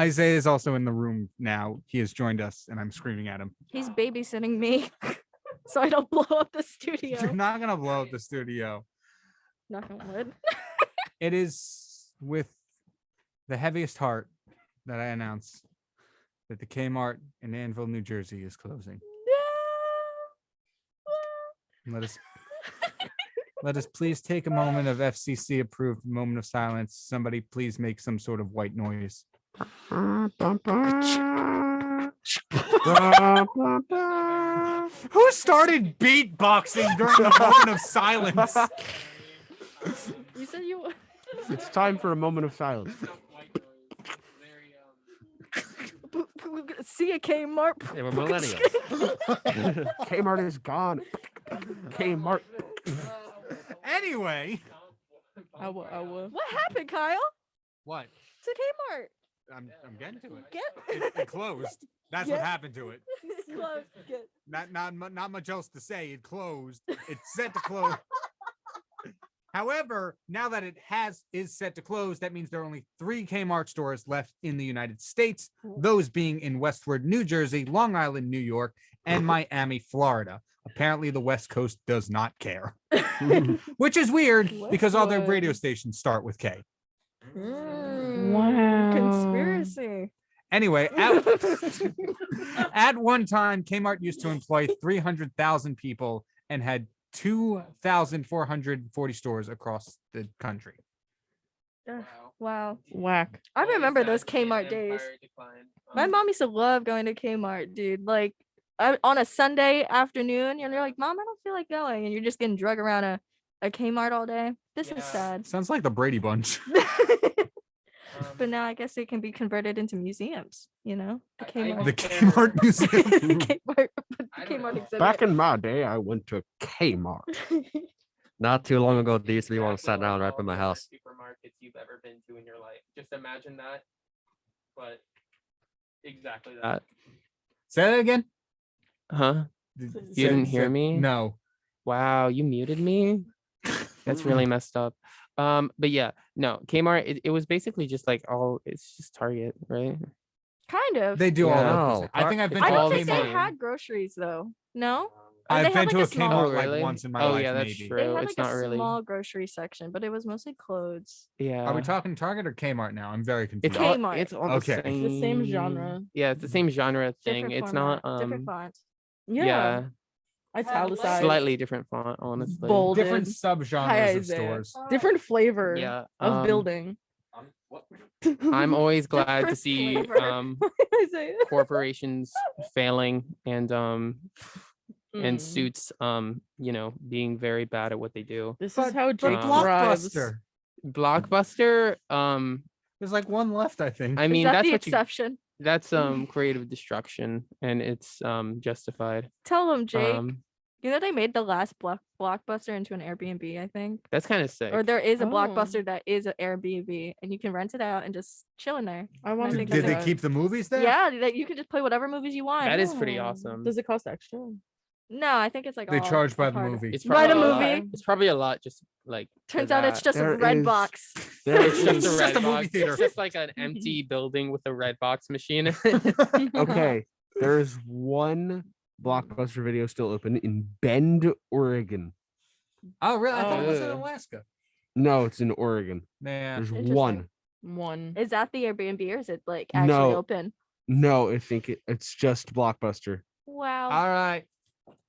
Isaiah is also in the room now. He has joined us, and I'm screaming at him. He's babysitting me, so I don't blow up the studio. You're not gonna blow up the studio. Knock on wood. It is with the heaviest heart that I announce that the Kmart in Annville, New Jersey is closing. Let us please take a moment of FCC approved moment of silence. Somebody please make some sort of white noise. Who started beatboxing during the moment of silence? You said you. It's time for a moment of silence. See a Kmart. Yeah, we're millennials. Kmart is gone. Kmart. Anyway. What happened, Kyle? What? To Kmart. I'm getting to it. Get. It closed. That's what happened to it. It's closed. Get. Not much else to say. It closed. It's set to close. However, now that it is set to close, that means there are only 3 Kmart stores left in the United States, those being in Westward, New Jersey, Long Island, New York, and Miami, Florida. Apparently, the West Coast does not care, which is weird because all their radio stations start with K. Wow. Conspiracy. Anyway, at one time, Kmart used to employ 300,000 people and had 2,440 stores across the country. Wow. Whack. I remember those Kmart days. My mom used to love going to Kmart, dude. Like on a Sunday afternoon, you're like, Mom, I don't feel like going. And you're just getting drug around a Kmart all day. This is sad. Sounds like the Brady Bunch. But now I guess it can be converted into museums, you know? The Kmart, The Kmart Museum. the Kmart exhibit. Back in my day, I went to Kmart. Not too long ago, there used to be one sat down right by my house. Supermarkets you've ever been to in your life. Just imagine that, but exactly that. Say that again. Huh? You didn't hear me? No. Wow, you muted me? That's really messed up. But yeah, no, Kmart, it was basically just like it's just Target, right? Kind of. They do all No. that. I think I've been I to don't all think they Kmart. had groceries though. No? Or I've they had, been like, to a small- Kmart Oh, like really? once in my Oh, life, yeah, that's maybe. true. They had It's like not a really. small grocery section, but it was mostly clothes. Yeah. Are we talking Target or Kmart now? I'm very confused. It's all, Kmart. it's all Okay. the same. The same genre. Yeah, it's the same genre thing. Different It's format, not different font. Yeah. Italicized. slightly different font, honestly. Bold. Different Hi, subgenres of Isaiah. stores. Different flavor Yeah, of building. I'm always glad to Different see flavor. Isaiah. corporations failing and Mm. suits being very bad at what they do. This is how But Jake thrives. Blockbuster. Blockbuster, There's like one left, I think. I Is mean that that's the what you exception? that's creative destruction, and it's justified. Tell them, Jake. Um, They made the last Blockbuster into an Airbnb, I think. that's kind of sick. Or there is a Oh. Blockbuster that is an Airbnb, and you can rent it out and just chill in there. I want to think do Did they that. keep the movies there? Yeah, that you can just play whatever movies you want. That is pretty Oh. awesome. Does it cost extra? No, I think it's like They all charge by a the part of- movie. It's By the probably a lot. movie. It's probably a lot. Just like for Turns out it's that. just a There red is- box. There It's just is- a It's red just a movie box. theater. It's just like an empty building with a red box machine. okay. There is one Blockbuster video still open in Bend, Oregon. Oh, really? I thought it was in Oh. Alaska. No, it's in Oregon. Yeah. There's Interesting. one. One. Is that the Airbnb or is it like actually No. open? No, I think it's just Blockbuster. Wow. All right.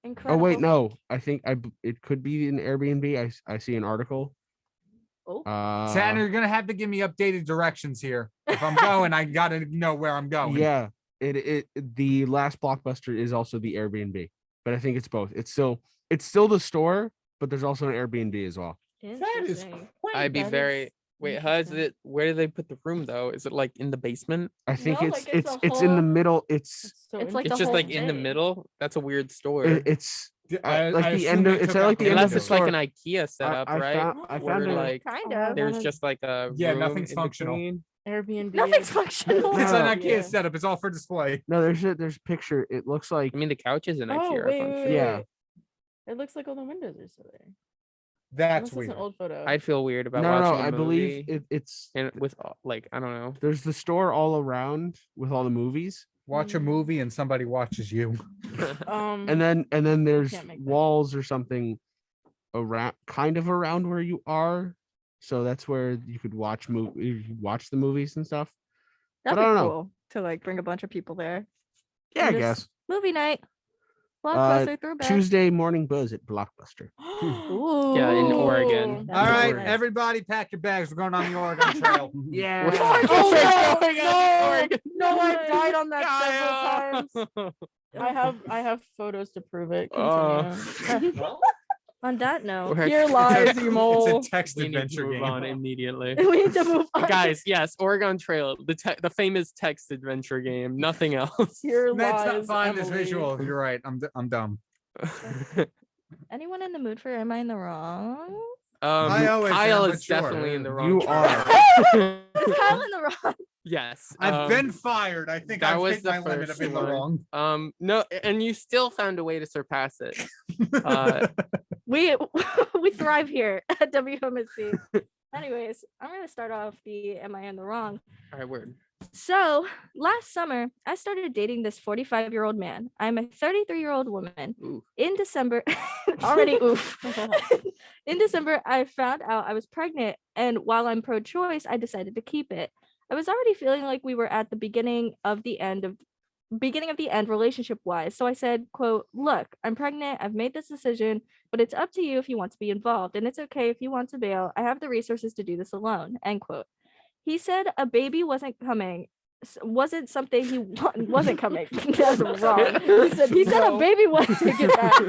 Incredible. Oh wait, no. I think it could be an Airbnb. I see an article. Oh. Tanner, you're gonna have to give me updated directions here. If I'm going, I gotta know where I'm going. Yeah, it the last Blockbuster is also the Airbnb, but I think it's both. It's still the store, but there's also an Airbnb as well. That is Interesting. quaint. I'd be That very. is Wait, how is interesting. it? Where do they put the room though? Is it like in the basement? I think No, it's like, it's a it's in the whole- middle. It's So It's like It's the just whole like in the thing. middle. That's a weird store. it's like the end of it's like the end of Unless the it's like store. an IKEA setup, right? I Where found it. like Kind of. there's just like a room nothing's in functional. between. Airbnb. Nothing's functional. It's an No. IKEA setup. It's all for display. No, there's a picture. It looks like I mean, the couch is an Oh, IKEA wait, function. wait, Yeah. wait. It looks like all the windows are still there. That's Unless it's an old photo. I'd feel weird about no, watching a I movie believe it's and with like I don't know. there's the store all around with all the movies, Watch a movie and somebody watches you. and then there's can't make that. walls or something around, kind of around where you are. So that's where you could watch the movies and stuff. That'd But I be don't know. cool to like bring a bunch of people there. Yeah, I And just guess. Movie night. Blockbuster throwback. Tuesday morning buzz at Blockbuster. Ooh. Yeah, in Oregon. All right, Oregon. everybody, pack your bags. We're going on the Oregon Trail. Yeah. No, I died on that several times. I have photos to prove it. Continue. On that note, Here lies you mole. It's a text We need to adventure move game. on immediately. we need to move on. Guys, yes, Oregon Trail, the famous text adventure game, nothing else. Here That's not lies fine. This Emily. visual. You're right. I'm dumb. Anyone in the mood for Am I in the Wrong? I always am, Kyle but is sure. definitely in the wrong. You track. are. Is Kyle in the wrong? Yes. I've been fired. I think that I've was hit the my limit first of in the one. wrong. No, and you still found a way to surpass it. We thrive here at WMSC. Anyways, I'm gonna start off the Am I in the Wrong? All right, word. So last summer, I started dating this 45-year-old man. I'm a 33-year-old woman. Ooh. In December, already oof. In December, I found out I was pregnant, and while I'm pro-choice, I decided to keep it. I was already feeling like we were at the beginning of the end relationship-wise. So I said, quote, "Look, I'm pregnant. I've made this decision, but it's up to you if you want to be involved, and it's okay if you want to bail. I have the resources to do this alone." End quote. He said a baby wasn't coming. Wasn't something he wasn't coming. That's wrong. He said a baby wasn't taking back.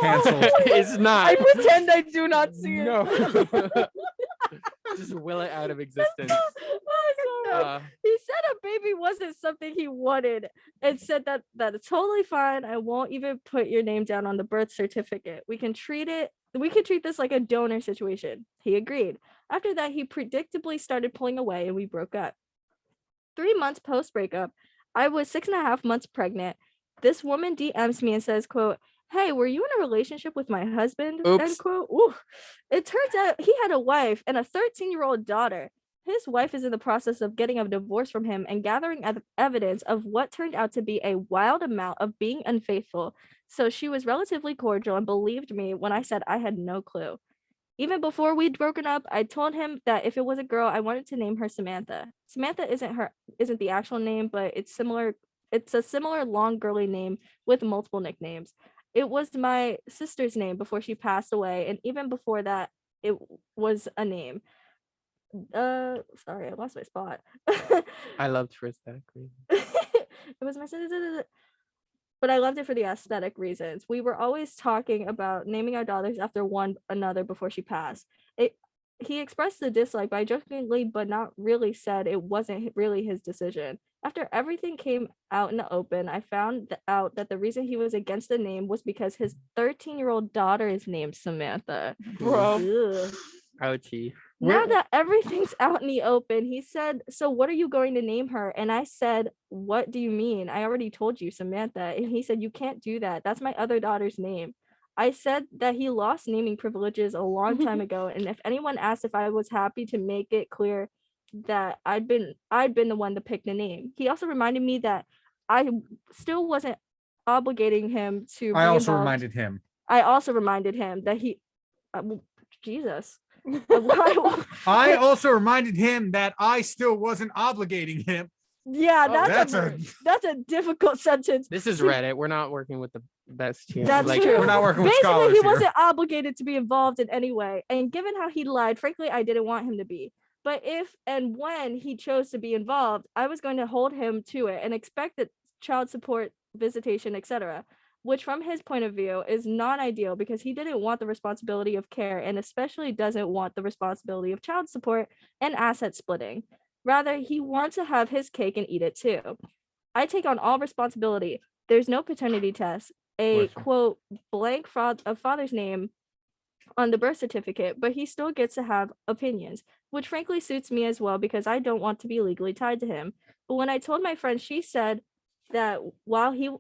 Canceled. It's not. I pretend I do not see it. No. Just will it out of existence. He said a baby wasn't something he wanted and said that it's totally fine. I won't even put your name down on the birth certificate. We can treat this like a donor situation. He agreed. After that, he predictably started pulling away and we broke up. 3 months post breakup, I was 6.5 months pregnant. This woman DMs me and says, quote, "Hey, were you in a relationship with my husband?" Oops. End quote. Ooh. It turns out he had a wife and a 13-year-old daughter. His wife is in the process of getting a divorce from him and gathering evidence of what turned out to be a wild amount of being unfaithful. So she was relatively cordial and believed me when I said I had no clue. Even before we'd broken up, I told him that if it was a girl, I wanted to name her Samantha. Samantha isn't the actual name, but it's similar. It's a similar long girly name with multiple nicknames. It was my sister's name before she passed away, and even before that, it was a name. Sorry, I lost my spot. I loved for aesthetic reasons. It was my sister, but I loved it for the aesthetic reasons. We were always talking about naming our daughters after one another before she passed. He expressed the dislike by jokingly but not really said it wasn't really his decision. After everything came out in the open, I found out that the reason he was against the name was because his 13-year-old daughter is named Samantha. Bro. Ugh. Ouchie. Now that everything's out in the open, he said, "So what are you going to name her?" And I said, "What do you mean? I already told you, Samantha." And he said, "You can't do that. That's my other daughter's name." I said that he lost naming privileges a long time ago, and if anyone asked if I was happy to make it clear that I'd been the one to pick the name. He also reminded me that I still wasn't obligating him to I be also involved. reminded him. I also reminded him that he Jesus. I also reminded him that I still wasn't obligating him. Yeah, that's that's a difficult sentence. This is Reddit. We're not working with the best here. That's like, true. We're not working with Basically, scholars he here. wasn't obligated to be involved in any way. And given how he lied, frankly, I didn't want him to be. But if and when he chose to be involved, I was going to hold him to it and expect that child support, visitation, etc., which from his point of view is non-ideal because he didn't want the responsibility of care and especially doesn't want the responsibility of child support and asset splitting. Rather, he wants to have his cake and eat it too. I take on all responsibility. there's no paternity test, a quote blank father's name on the birth certificate, but he still gets to have opinions, which frankly suits me as well because I don't want to be legally tied to him. But when I told my friend, she said that while he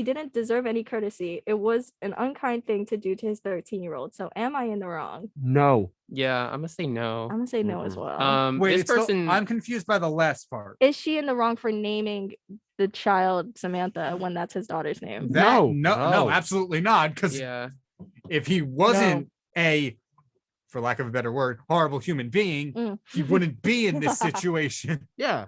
didn't deserve any courtesy, it was an unkind thing to do to his 13-year-old. So am I in the wrong? No. Yeah, I'm gonna say no. I'm gonna say no as well. Wait, this person. I'm confused by the last part. Is she in the wrong for naming the child Samantha when that's his daughter's name? No, absolutely not. Because yeah, if he wasn't a, for lack of a better word, horrible human being, he wouldn't be in this situation. Yeah.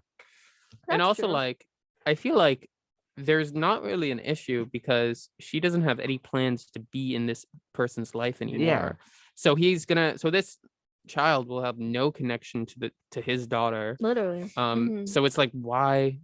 And also, like, I feel like there's not really an issue because she doesn't have any plans to be in this person's life anymore. Yeah. So this child will have no connection to his daughter. Literally. So it's like, why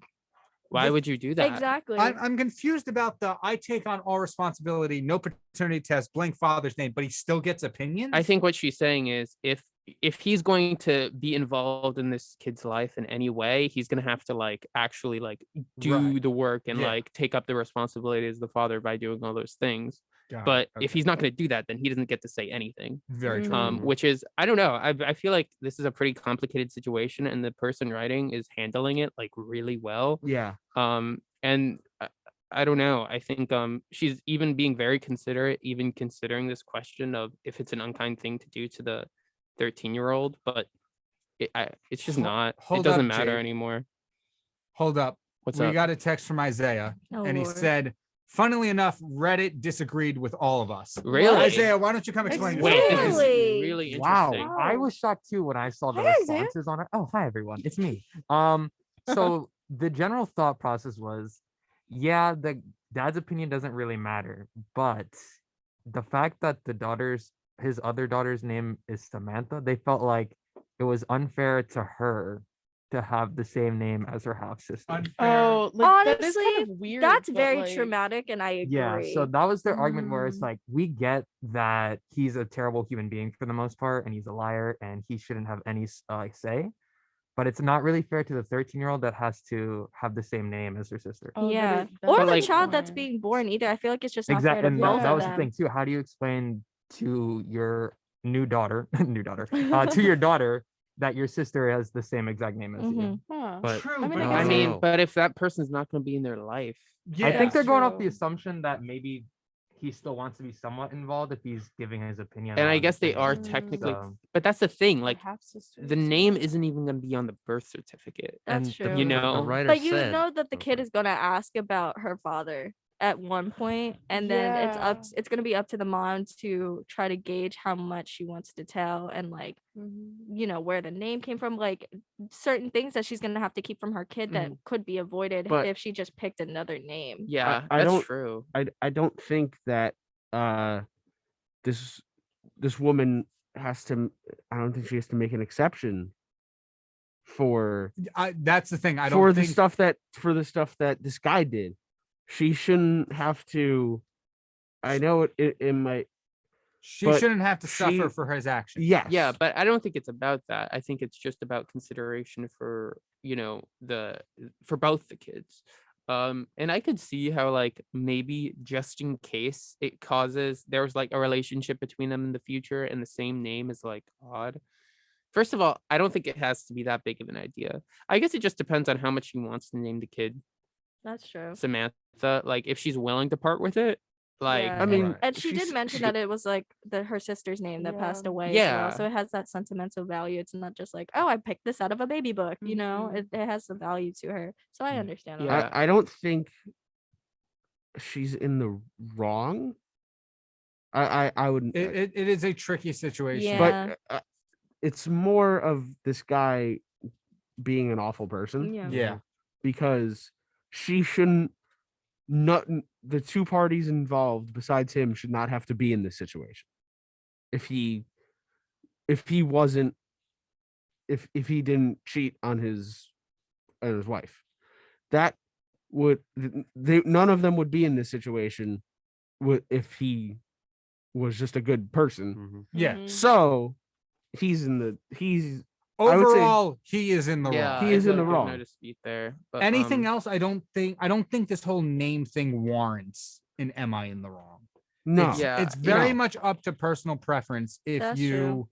would you do that? Exactly. I'm confused about I take on all responsibility, no paternity test, blank father's name, but he still gets opinions. I think what she's saying is if he's going to be involved in this kid's life in any way, he's going to have to like actually like do the work and like take up the responsibility as the father by doing all those things. But if he's not going to do that, then he doesn't get to say anything. Very true. Which is, I don't know. I feel like this is a pretty complicated situation, and the person writing is handling it like really well. Yeah. And I don't know. I think she's even being very considerate, even considering this question of if it's an unkind thing to do to the 13-year-old, but it's just not. It doesn't matter anymore. Hold up. What's we up? got a text from Isaiah, and he said, funnily enough, Reddit disagreed with all of us. Really? Isaiah, why don't you come explain this? Wait, this is really interesting. Wow, I was shocked too when I saw the Hi, Isaiah. responses on it. Oh, hi everyone, it's me. So the general thought process was, yeah, the dad's opinion doesn't really matter, but the fact that his other daughter's name is Samantha, they felt like it was unfair to her to have the same name as her half sister. Oh, like, that is honestly, kind of weird. that's but, very like, traumatic, and I agree. Yeah, so that was their argument where it's like, we get that he's a terrible human being for the most part, and he's a liar, and he shouldn't have any say. But it's not really fair to the 13-year-old that has to have the same name as her sister. Yeah, that or is the a child good that's point. being born either. I feel like it's just not fair Exactly, to and both that of was the them. thing too. How do you explain to your new daughter, to your daughter that your sister has the same exact name as you? But True, I mean, but if that person's not going to be in their life, I think they're going off the assumption that maybe he still wants to be somewhat involved if he's giving his opinion. and I on guess they things. are technically, So- but that's the thing. Like, half-sisters. the name isn't even going to be on the birth certificate. That's and true. You know, the writer But you said, know that the kid is gonna ask about her father at one point, and then Yeah. it's gonna be up to the mom to try to gauge how much she wants to tell, and like you know where the name came from, like certain things that she's gonna have to keep from her kid that could be avoided But- if she just picked another name. yeah, I that's don't- true. I don't think that this woman has to. I don't think she has to make an exception for that's the thing. I don't for think the stuff that this guy did. She shouldn't have to. I know it might. she but shouldn't have to suffer she- for his actions. Yes. Yeah, but I don't think it's about that. I think it's just about consideration for, you know, for both the kids. And I could see how like maybe just in case there's like a relationship between them in the future and the same name is like odd. First of all, I don't think it has to be that big of an idea. I guess it just depends on how much she wants to name the kid That's true. Samantha. Like if she's willing to part with it, like Yeah, I mean, and she did mention she- that it was like her sister's name that passed away. As Yeah. well, so it has that sentimental value. It's not just like, oh, I picked this out of a baby book. You know, it has some value to her. So I understand. all Yeah. that. I don't think she's in the wrong. I wouldn't. It is a tricky situation. Yeah. But it's more of this guy being an awful person. Yeah. Yeah. Because she shouldn't. Not the two parties involved besides him should not have to be in this situation. If he wasn't, if he didn't cheat on his wife, that would none of them would be in this situation. If he was just a good person. Yeah. Mhm. So he's I would say- overall, he is in the Yeah, wrong. He is in the there's wrong. No dispute there. But, Anything else? I don't think this whole name thing warrants an "Am I in the wrong?" No. It's Yeah, very no. much up to personal preference if That's you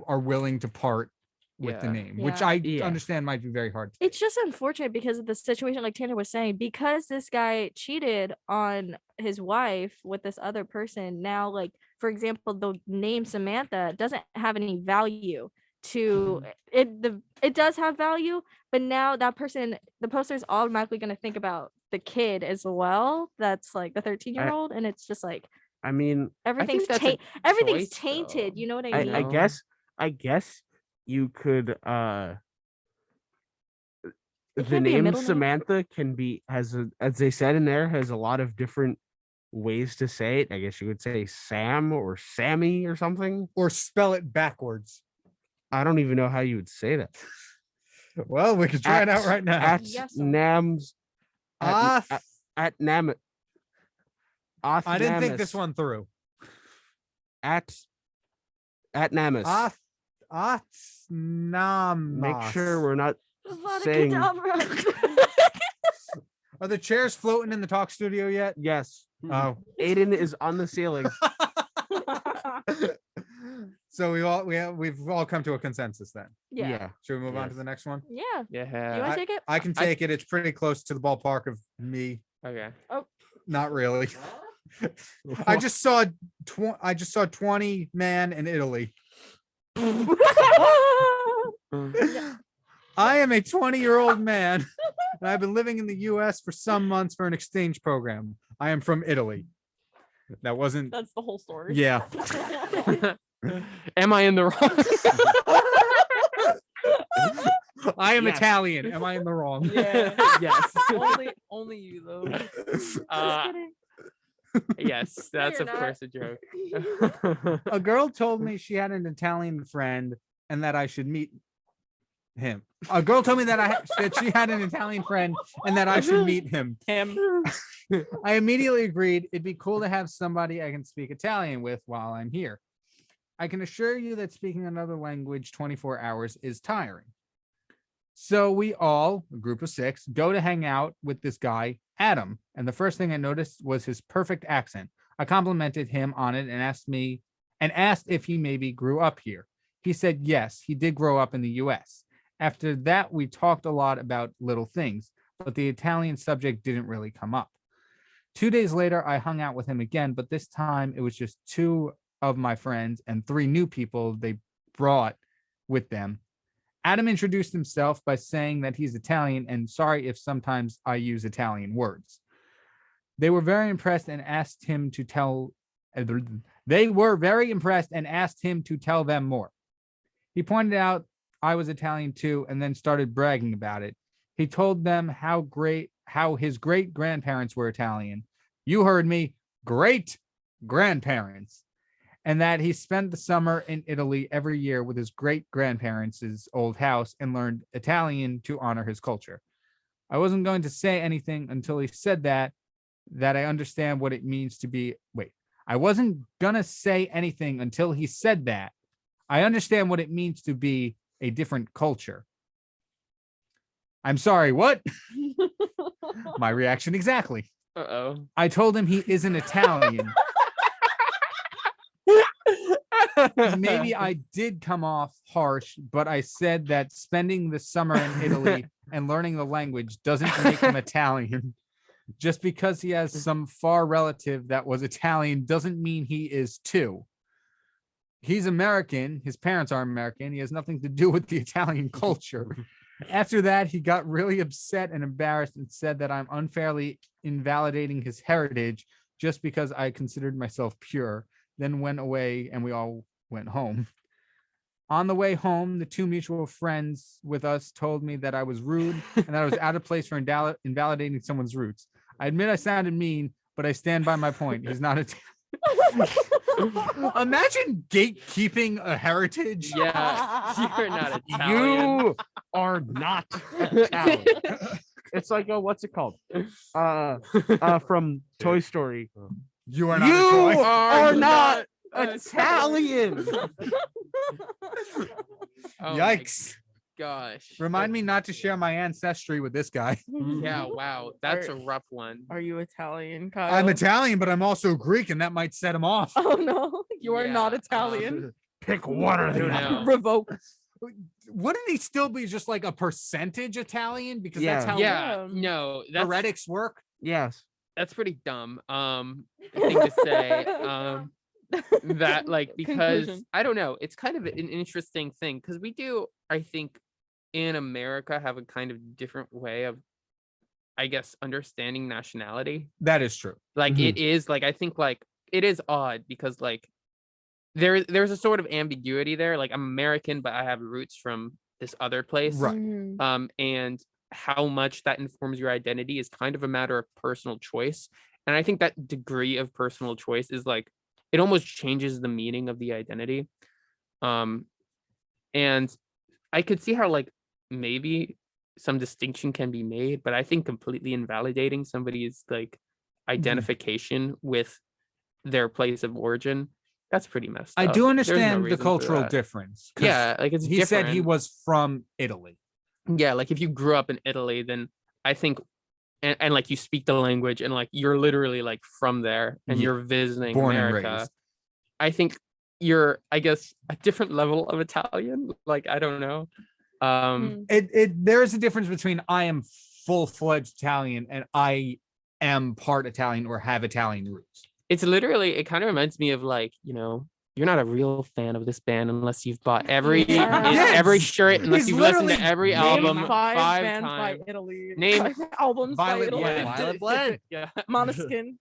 are willing to part with the Yeah. name, which Yeah. I Yeah. understand might be very hard. It's just unfortunate because of the situation, like Tanner was saying, because this guy cheated on his wife with this other person. Now, like, for example, the name Samantha doesn't have any value to it. It does have value, but now that person, the poster is automatically going to think about the kid as well. That's like the 13-year-old, and it's just like I mean, everything's that's a everything's choice, tainted. though. You know what I I, mean? I guess you could It the can't be a name middle name. Samantha can be as they said in there, has a lot of different ways to say it. I guess you would say Sam or Sammy or something. Or spell it backwards. I don't even know how you would say that. Well, we can try it out right now. At Yes. Nams Ah, at Nam I didn't think this one through. at Namus. Namas. Make sure we're not Avada saying Kedavra. Are the chairs floating in the talk studio yet? yes. Oh, Aiden is on the ceiling. so we've all come to a consensus then. Yeah. Should we move on to Yes. the next one? Yeah. Yeah. You want to take it? I can take it. It's pretty close to the ballpark of me. Okay. Not really. I just saw 20 man in Italy. I am a 20-year-old man, and I've been living in the US for some months for an exchange program. I am from Italy. That wasn't. That's the whole story. Yeah. Am I in the wrong? I am Yes. Italian. Am I in the wrong? Yeah. Yes. only you though. Yes, that's you're of not. course a joke. A girl told me she had an Italian friend and that I should meet him. A girl told me that she had an Italian friend and that I should meet him. I immediately agreed. It'd be cool to have somebody I can speak Italian with while I'm here. I can assure you that speaking another language 24 hours is tiring. So we all, a group of 6, go to hang out with this guy, Adam. And the first thing I noticed was his perfect accent. I complimented him on it and asked if he maybe grew up here. He said yes, he did grow up in the US. After that, we talked a lot about little things, but the Italian subject didn't really come up. 2 days later, I hung out with him again, but this time it was just 2 of my friends and 3 new people they brought with them. Adam introduced himself by saying that he's Italian and sorry if sometimes I use Italian words. They were very impressed and asked him to tell them more. He pointed out I was Italian too and then started bragging about it. He told them how his great grandparents were Italian. You heard me, great grandparents. And that he spent the summer in Italy every year with his great grandparents' old house and learned Italian to honor his culture. I wasn't going to say anything until he said that I understand what it means to be. I wasn't going to say anything until he said that. I understand what it means to be a different culture. I'm sorry, what? My reaction exactly. Uh-oh. I told him he isn't Italian. Maybe I did come off harsh, but I said that spending the summer in Italy and learning the language doesn't make him Italian. Just because he has some far relative that was Italian doesn't mean he is too. He's American. His parents are American. He has nothing to do with the Italian culture. After that, he got really upset and embarrassed and said that I'm unfairly invalidating his heritage just because I considered myself pure. Then went away and we all went home. On the way home, the 2 mutual friends with us told me that I was rude and that I was out of place for invalidating someone's roots. I admit I sounded mean, but I stand by my point. He's not Imagine gatekeeping a heritage. Yeah, you're not Italian. You are not Italian. It's like what's it called? From Toy Story. You are not a toy. Are not Italian. Oh my Yikes. gosh. Remind me not to share my ancestry with this guy. Yeah, wow. That's a rough one. Are you Italian, Kyle? I'm Italian, but I'm also Greek, and that might set him off. Oh no, you are not Italian. Pick one or I the don't other. know. Revoke. Wouldn't he still be just like a percentage Italian? Because Yeah. that's how Yeah, no, that's heretics work. Yes. that's pretty dumb. Thing to say. That like because Conclusion. I don't know, it's kind of an interesting thing because we do, I think, in America have a kind of different way of, I guess, understanding nationality. That is true. Like Mhm. it is like I think like it is odd because like there's a sort of ambiguity there. Like I'm American, but I have roots from this other place. Right. Mhm. And how much that informs your identity is kind of a matter of personal choice. And I think that degree of personal choice is like it almost changes the meaning of the identity. And I could see how like maybe some distinction can be made, but I think completely invalidating somebody's like identification with their place of origin, that's pretty messed I up. do There's no understand the reason for cultural that. difference. 'cause Yeah, like it's he said he different. was from Italy. Yeah, like if you grew up in Italy, then I think and like you speak the language and like you're literally like from there and Yeah, you're visiting born and America. raised. I think you're, I guess, a different level of Italian. Like I don't know. There is a difference between I am full-fledged Italian and I am part Italian or have Italian roots. It's literally, it kind of reminds me of like, you're not a real fan of this band unless you've bought every Yes. every shirt, unless He's you've listened to literally every Name album 5 5 bands times. by Italy. Name 5 albums Violet by Italy. Blend. Violet Blend. Yeah. Måneskin.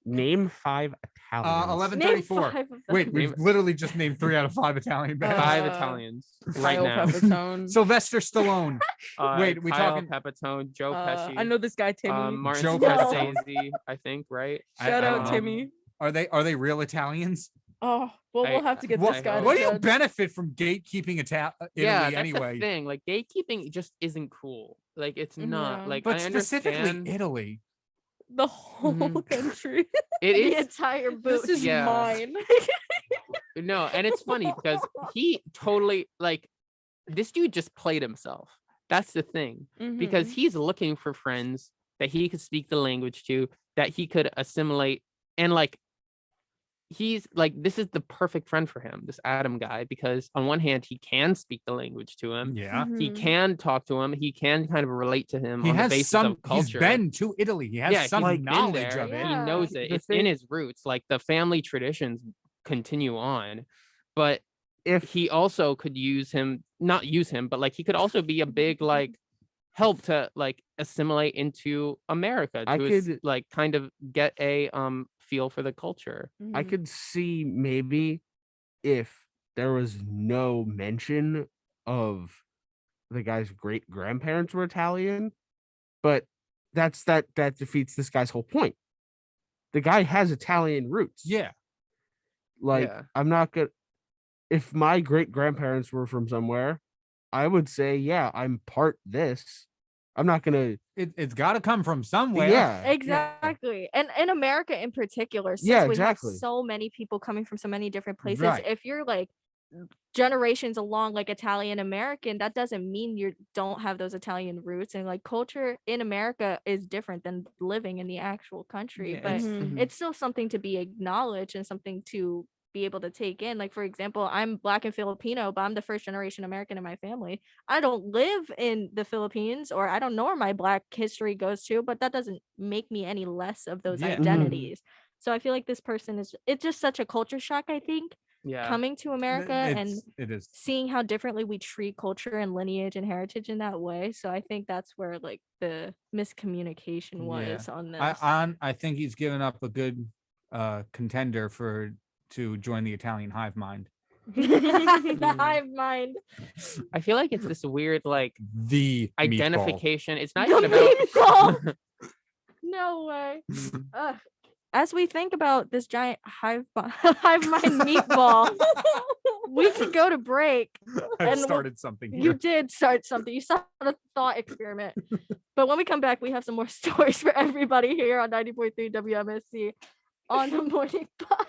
Name 5 Italians. 1134. Name 5 of them. Wait, we've literally just named 3 out of 5 Italian bands. 5 Uh, Italians right Kyle now. Pepitone. Sylvester Stallone. Wait, we Kyle talking? Pepitone, Joe Pesci. I know this guy Timmy. Martin Joe Scorsese, I think, right? Shout I out don't know. Timmy. Are they real Italians? Oh, well, we'll have to get What, this guy. what to do you judge. benefit from gatekeeping Italy Yeah, that's anyway? the thing. Like gatekeeping just isn't cool. Like it's not. Yeah. Like But I specifically understand. Italy. The whole country. It The is entire boot. This is Yeah. mine. no, and it's funny because he totally like this dude just played himself. That's the thing. Because Mhm. he's looking for friends that he could speak the language to, that he could assimilate, and like he's like this is the perfect friend for him, this Adam guy, because on one hand he can speak the language to him. Yeah. He Mhm. can talk to him. He can kind of relate to him He on the has basis some. of He's culture. been to Italy. He has some he's been knowledge there. of it. He Yeah. knows it. The It's thing- in his roots. Like the family traditions continue on, but If he also could not use him, but like he could also be a big like help to like assimilate into America I to could- like kind of get a feel for the culture. I could see maybe if there was no mention of the guy's great grandparents were Italian, but that defeats this guy's whole point. The guy has Italian roots. Yeah. Like Yeah. I'm not gonna. If my great grandparents were from somewhere, I would say, yeah, I'm part this. I'm not gonna. It's got to come from somewhere. Yeah. Exactly. And in America in particular, since Yeah, we exactly. have so many people coming from so many different places, Right. if you're like generations along like Italian American, that doesn't mean you don't have those Italian roots, and like culture in America is different than living in the actual country. Yeah, But Mhm. it's still something to be acknowledged and something to be able to take in. Like for example, I'm Black and Filipino, but I'm the first generation American in my family. I don't live in the Philippines, or I don't know where my Black history goes to, but that doesn't make me any less of those Yeah. Mhm. identities. So I feel like this person it's just such a culture shock, I think, Yeah. coming to America and It is. seeing how differently we treat culture and lineage and heritage in that way. So I think that's where like the miscommunication was on this. I think he's given up a good contender to join the Italian hive mind. The hive mind. I feel like it's this weird like The meatball. identification. It's not The even about meatball. No way. Ugh. As we think about this giant hive mind meatball, we could go to break. I've and started something You here. did start something. You started a thought experiment. But when we come back, we have some more stories for everybody here on 90.3 WMSC on the morning bus.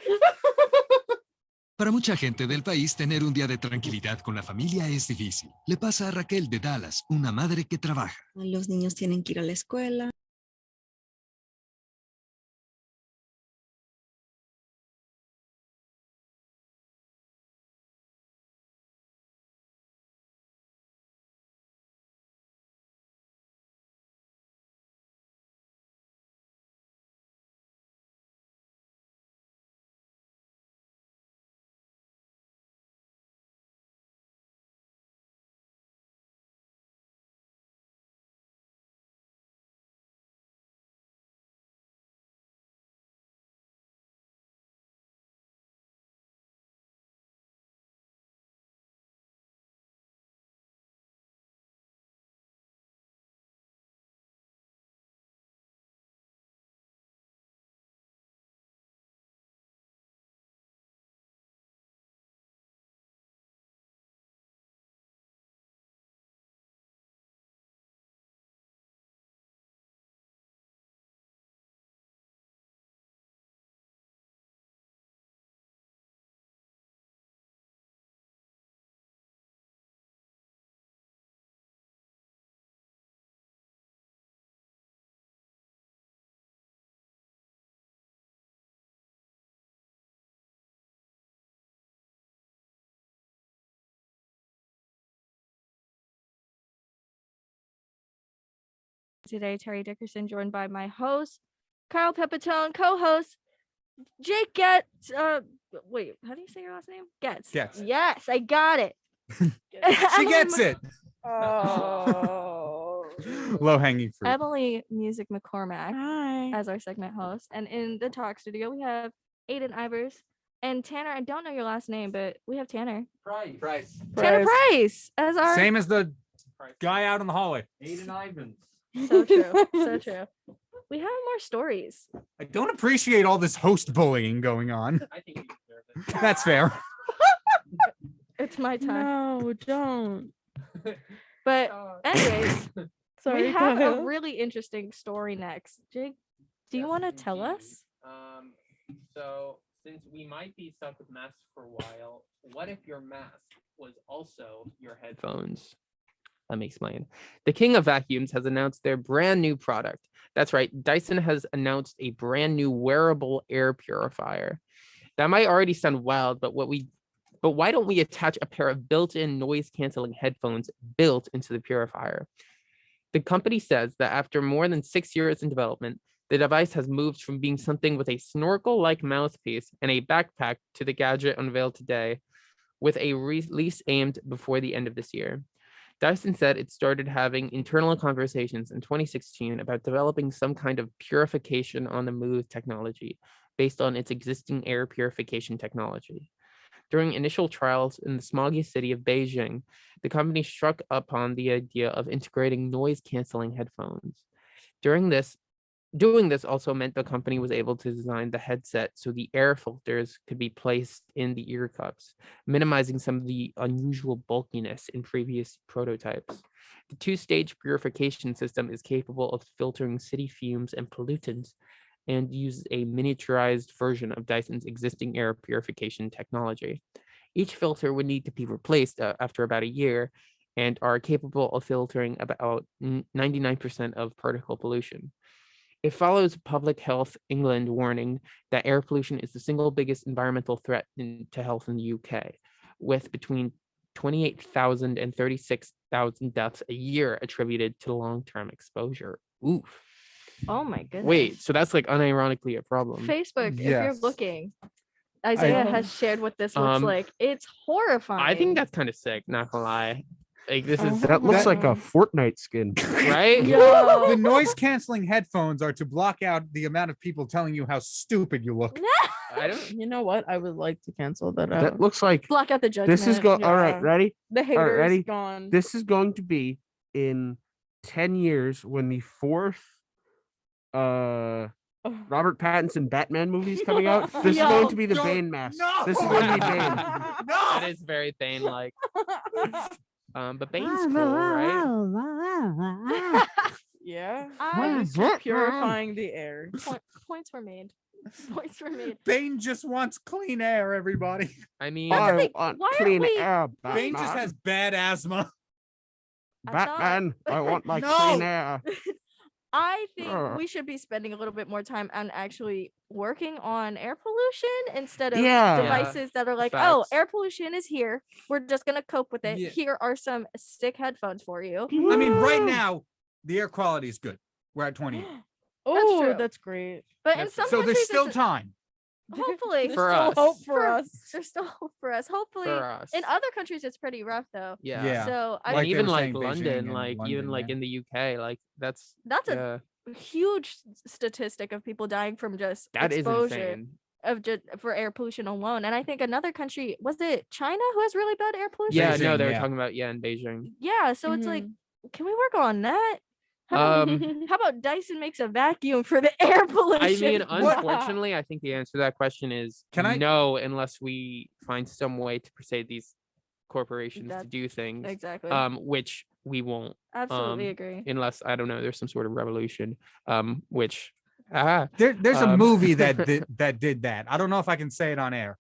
Para mucha gente del país, tener un día de tranquilidad con la familia es difícil. Le pasa a Raquel de Dallas, una madre que trabaja. Los niños tienen que ir a la escuela. Today, Terry Dickerson, joined by my host, Kyle Pepitone, co-host, Jake Goetz. Wait, how do you say your last name? Goetz. Goetz. Yes, I got it. She gets it. Oh. Low hanging fruit. Emily Music McCormack as our segment host. And in the talk studio, we have Aiden Ivers and Tanner. I don't know your last name, but we have Tanner. Price. Tanner Price as our Same as the guy out in the hallway. Aiden Ivans. So true. So true. We have more stories. I don't appreciate all this host bullying going on. I think you deserve it. That's fair. It's my time. No, don't. But anyways, Sorry, we have Kyle. a really interesting story next. Jake, do you want to tell us? So since we might be stuck with masks for a while, what if your mask was also your headphones? Let me explain. The king of vacuums has announced their brand new product. That's right, Dyson has announced a brand new wearable air purifier. That might already sound wild, but why don't we attach a pair of built-in noise-canceling headphones built into the purifier? The company says that after more than 6 years in development, the device has moved from being something with a snorkel-like mouthpiece and a backpack to the gadget unveiled today, with a release aimed before the end of this year. Dyson said it started having internal conversations in 2016 about developing some kind of purification on the move technology based on its existing air purification technology. During initial trials in the smoggy city of Beijing, the company struck upon the idea of integrating noise-canceling headphones. Doing this also meant the company was able to design the headset so the air filters could be placed in the ear cups, minimizing some of the unusual bulkiness in previous prototypes. The two-stage purification system is capable of filtering city fumes and pollutants and uses a miniaturized version of Dyson's existing air purification technology. Each filter would need to be replaced after about a year and are capable of filtering about 99% of particle pollution. It follows Public Health England warning that air pollution is the single biggest environmental threat to health in the UK, with between 28,000 and 36,000 deaths a year attributed to long-term exposure. Oof. Oh my goodness. Wait, so that's like unironically a problem. Facebook, if you're looking, Isaiah has shared what this looks like. It's horrifying. I think that's kind of sick, not gonna lie. Like this is That looks like a Fortnite skin. right? The noise canceling headphones are to block out the amount of people telling you how stupid you look. I don't. You know what? I would like to cancel that out. That looks like Block out the judgment. this is going. All right, Yeah. ready? The All hater right, ready? is gone. This is going to be in 10 years when the fourth Robert Pattinson Batman movie is coming out. This is going to be the Bane mask. This is going to be Bane. That is very Bane-like. But Bane's cool, right? Yeah. I Just purifying the air. Points were made. Points for me. Bane just wants clean air, everybody. I mean, That's the thing. want Why clean aren't we? air, Bane just Batman. has bad asthma. Batman, I want my No! clean air. I think Ugh. we should be spending a little bit more time on actually working on air pollution instead of Yeah. devices that are like, oh, Facts. air pollution is here. We're just gonna cope with it. Yeah. Here are some sick headphones for you. I mean, right now, the air quality is good. We're at 28. Oh, true. that's great. But in some So there's countries, still it's- time. hopefully There's For still us. hope for us. There's still hope for us. Hopefully, for us. in other countries, it's pretty rough though. Yeah. Yeah. So I And Like they even were like saying, Beijing London, and like even London, like yeah. in the UK, like that's that's a yeah, huge statistic of people dying from just that is exposure insane. of just for air pollution alone. And I think another country, was it China, who has really bad air pollution? Yeah, Beijing, no, they were yeah. talking about in Beijing. Yeah, so it's like, can we work on that? Um, How about Dyson makes a vacuum for the air pollution? I mean, unfortunately, I think the answer to that question is Can I- no, unless we find some way to persuade these corporations to That- do things. exactly. Which we won't. Absolutely agree. Unless I don't know, there's some sort of revolution. Which There's a movie that um, did that. I don't know if I can say it on air.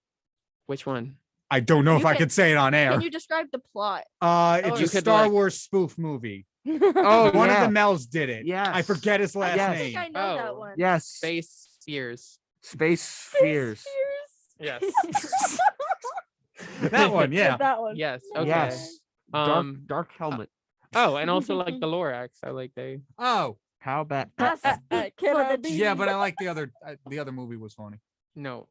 Which one? I don't know if You I can- could say it on air. Can you describe the plot? It's You a could, Star like- Wars spoof movie. Oh, One yeah. of the Mel's did it. Yes. I forget his last Yes. I think name. I know that one. Yes. Space Spheres. Space Spheres. Yes. That one, yeah. That one. Yes. Okay. Yes. Dark helmet. Oh, and also like the Lorax. I like they. Oh, How about That's Can for I the be- yeah, but I like the other movie was funny. No.